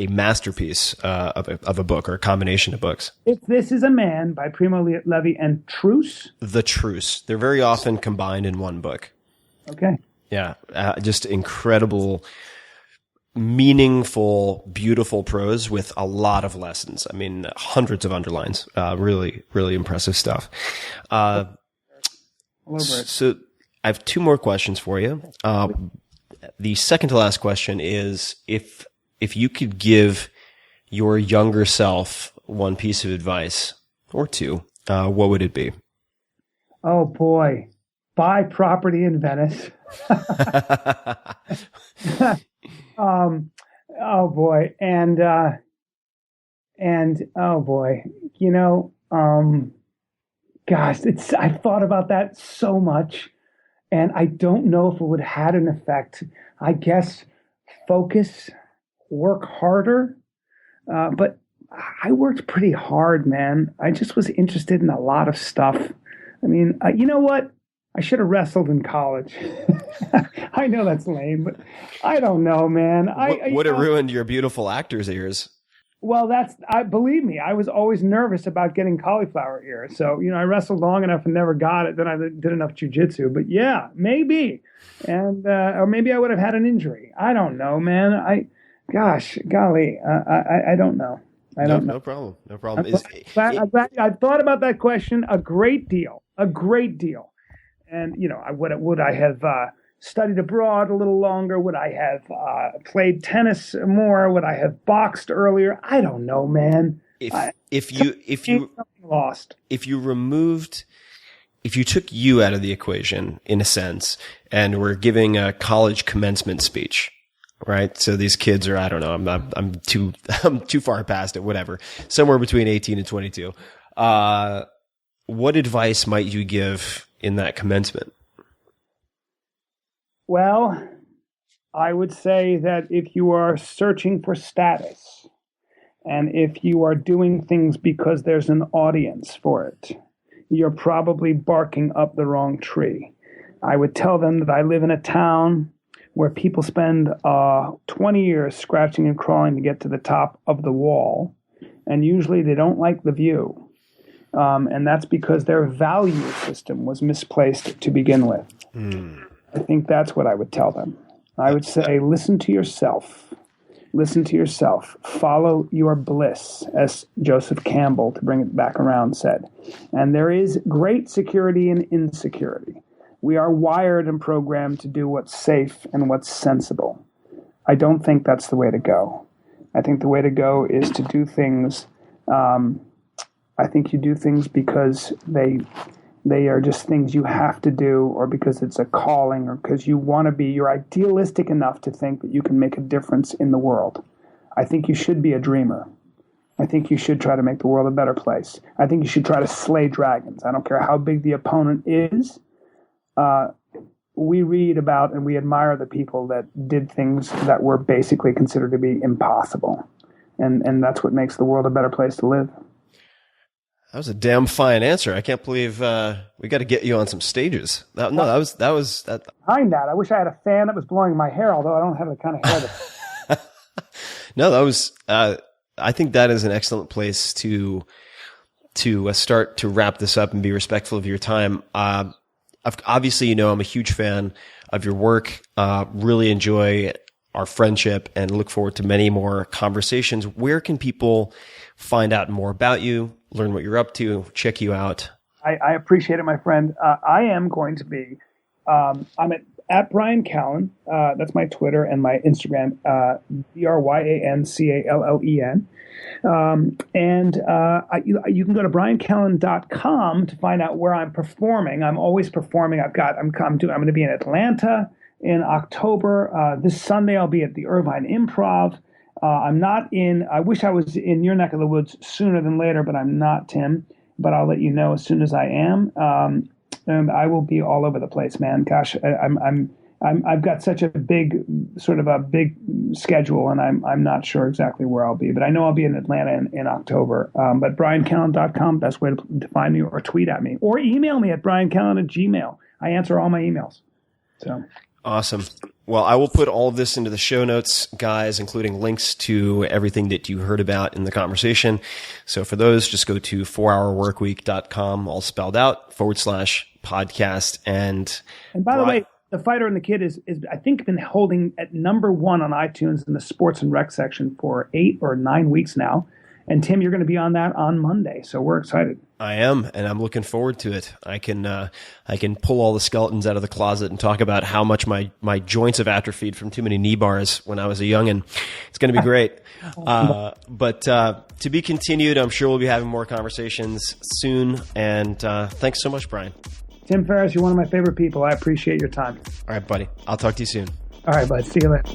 masterpiece of a book or a combination of books. If This Is a Man by Primo Levy and Truce. The Truce. They're very often combined in one book. Okay. Yeah, just incredible, meaningful, beautiful prose with a lot of lessons. I mean, hundreds of underlines. Really, really impressive stuff. So I have two more questions for you. The second to last question is if you could give your younger self one piece of advice or two, what would it be? Oh boy, buy property in Venice. Oh boy. And oh boy, gosh, I've thought about that so much, and I don't know if it would have had an effect. I guess focus, work harder. But I worked pretty hard, man. I just was interested in a lot of stuff. I mean, you know what? I should have wrestled in college. I know that's lame, but I don't know, man. Would have ruined your beautiful actor's ears. Well, believe me, I was always nervous about getting cauliflower ear. So, I wrestled long enough and never got it. Then I did enough jujitsu. But yeah, maybe. And, or maybe I would have had an injury. I don't know, man. Gosh, golly, I don't know. I don't know. No problem. No problem. I've thought about that question a great deal. And, would I have studied abroad a little longer? Would I have played tennis more? Would I have boxed earlier? I don't know, man. If you took you out of the equation, in a sense, and we're giving a college commencement speech, right? So these kids are, I don't know, I'm too far past it, whatever, somewhere between 18 and 22. What advice might you give in that commencement? Well, I would say that if you are searching for status, and if you are doing things because there's an audience for it, you're probably barking up the wrong tree. I would tell them that I live in a town where people spend 20 years scratching and crawling to get to the top of the wall, and usually they don't like the view. And that's because their value system was misplaced to begin with. I think that's what I would tell them. I would say, listen to yourself. Listen to yourself. Follow your bliss, as Joseph Campbell, to bring it back around, said. And there is great security in insecurity. We are wired and programmed to do what's safe and what's sensible. I don't think that's the way to go. I think the way to go is to do things. I think you do things because they are just things you have to do, or because it's a calling, or because you're idealistic enough to think that you can make a difference in the world. I think you should be a dreamer. I think you should try to make the world a better place. I think you should try to slay dragons. I don't care how big the opponent is. We read about and we admire the people that did things that were basically considered to be impossible. And that's what makes the world a better place to live. That was a damn fine answer. I can't believe we got to get you on some stages. That was. Behind that, I wish I had a fan that was blowing my hair, although I don't have the kind of hair that. No, that was. I think that is an excellent place to start to wrap this up and be respectful of your time. Obviously, I'm a huge fan of your work. Really enjoy our friendship and look forward to many more conversations. Where can people find out more about you, learn what you're up to, check you out? I appreciate it, my friend. I am going to be, I'm at Bryan Callen. That's my Twitter and my Instagram, BryanCallen. You can go to bryancallen.com to find out where I'm performing. I'm always performing. I'm going to be in Atlanta in October. This Sunday I'll be at the Irvine Improv. I wish I was in your neck of the woods sooner than later, but I'm not, Tim. But I'll let you know as soon as I am. And I will be all over the place, man. Gosh, I've got such a big schedule, and I'm not sure exactly where I'll be, but I know I'll be in Atlanta in October. But bryancallen.com, best way to find me, or tweet at me, or email me at bryancallen@gmail. I answer all my emails. So awesome. Well, I will put all of this into the show notes, guys, including links to everything that you heard about in the conversation. So for those, just go to 4hourworkweek.com, all spelled out, /podcast. And by the way, The Fighter and the Kid is I think been holding at number 1 on iTunes in the sports and rec section for 8 or 9 weeks now. And Tim, you're going to be on that on Monday, so we're excited. I am, and I'm looking forward to it. I can pull all the skeletons out of the closet and talk about how much my joints have atrophied from too many knee bars when I was a youngin'. It's going to be great. But to be continued. I'm sure we'll be having more conversations soon. And thanks so much, Bryan. Tim Ferriss, you're one of my favorite people. I appreciate your time. All right, buddy. I'll talk to you soon. All right, bud. See you later.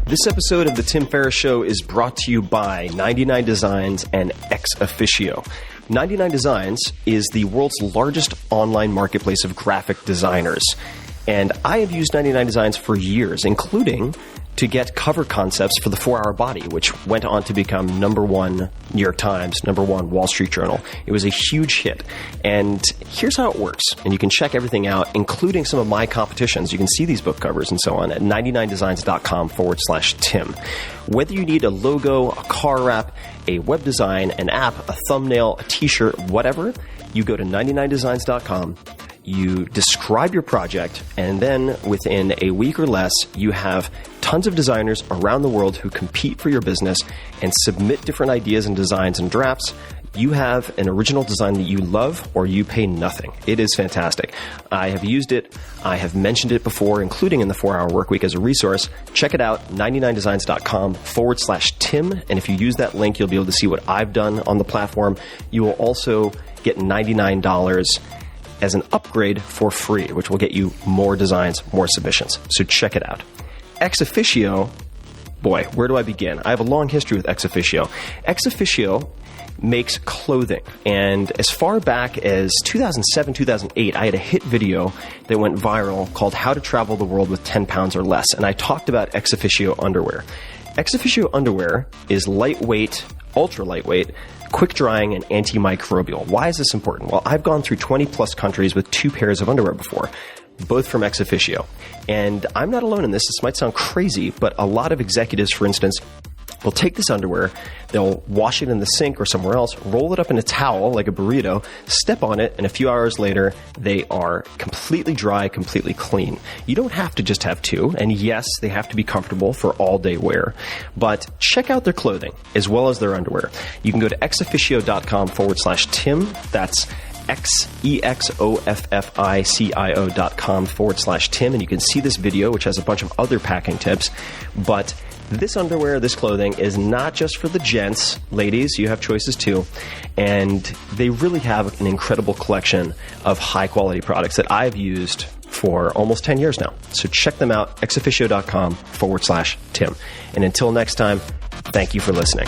This episode of The Tim Ferriss Show is brought to you by 99 Designs and Ex Officio. 99 Designs is the world's largest online marketplace of graphic designers. And I have used 99 Designs for years, including to get cover concepts for the 4-Hour Body, which went on to become #1 New York Times, #1 Wall Street Journal. It was a huge hit. And here's how it works. And you can check everything out, including some of my competitions. You can see these book covers and so on at 99designs.com/Tim. Whether you need a logo, a car wrap, a web design, an app, a thumbnail, a t-shirt, whatever, you go to 99designs.com. You describe your project, and then within a week or less, you have tons of designers around the world who compete for your business and submit different ideas and designs and drafts. You have an original design that you love, or you pay nothing. It is fantastic. I have used it. I have mentioned it before, including in the 4-Hour Workweek as a resource. Check it out, 99designs.com/Tim. And if you use that link, you'll be able to see what I've done on the platform. You will also get $99 as an upgrade for free, which will get you more designs, more submissions. So check it out. Ex Officio, boy, where do I begin? I have a long history with Ex Officio. Ex Officio makes clothing. And as far back as 2007, 2008, I had a hit video that went viral called How to Travel the World with 10 Pounds or Less. And I talked about Ex Officio underwear. Ex Officio underwear is lightweight, ultra lightweight, quick drying, and antimicrobial. Why is this important? Well, I've gone through 20 plus countries with 2 pairs of underwear before, both from Ex Officio. And I'm not alone in this. This might sound crazy, but a lot of executives, for instance, will take this underwear, they'll wash it in the sink or somewhere else, roll it up in a towel like a burrito, step on it, and a few hours later, they are completely dry, completely clean. You don't have to just have 2, and yes, they have to be comfortable for all-day wear, but check out their clothing as well as their underwear. You can go to exofficio.com/Tim. That's exofficio.com/Tim, and you can see this video, which has a bunch of other packing tips, but this underwear, this clothing is not just for the gents. Ladies, you have choices too. And they really have an incredible collection of high-quality products that I've used for almost 10 years now. So check them out, exofficio.com/Tim. And until next time, thank you for listening.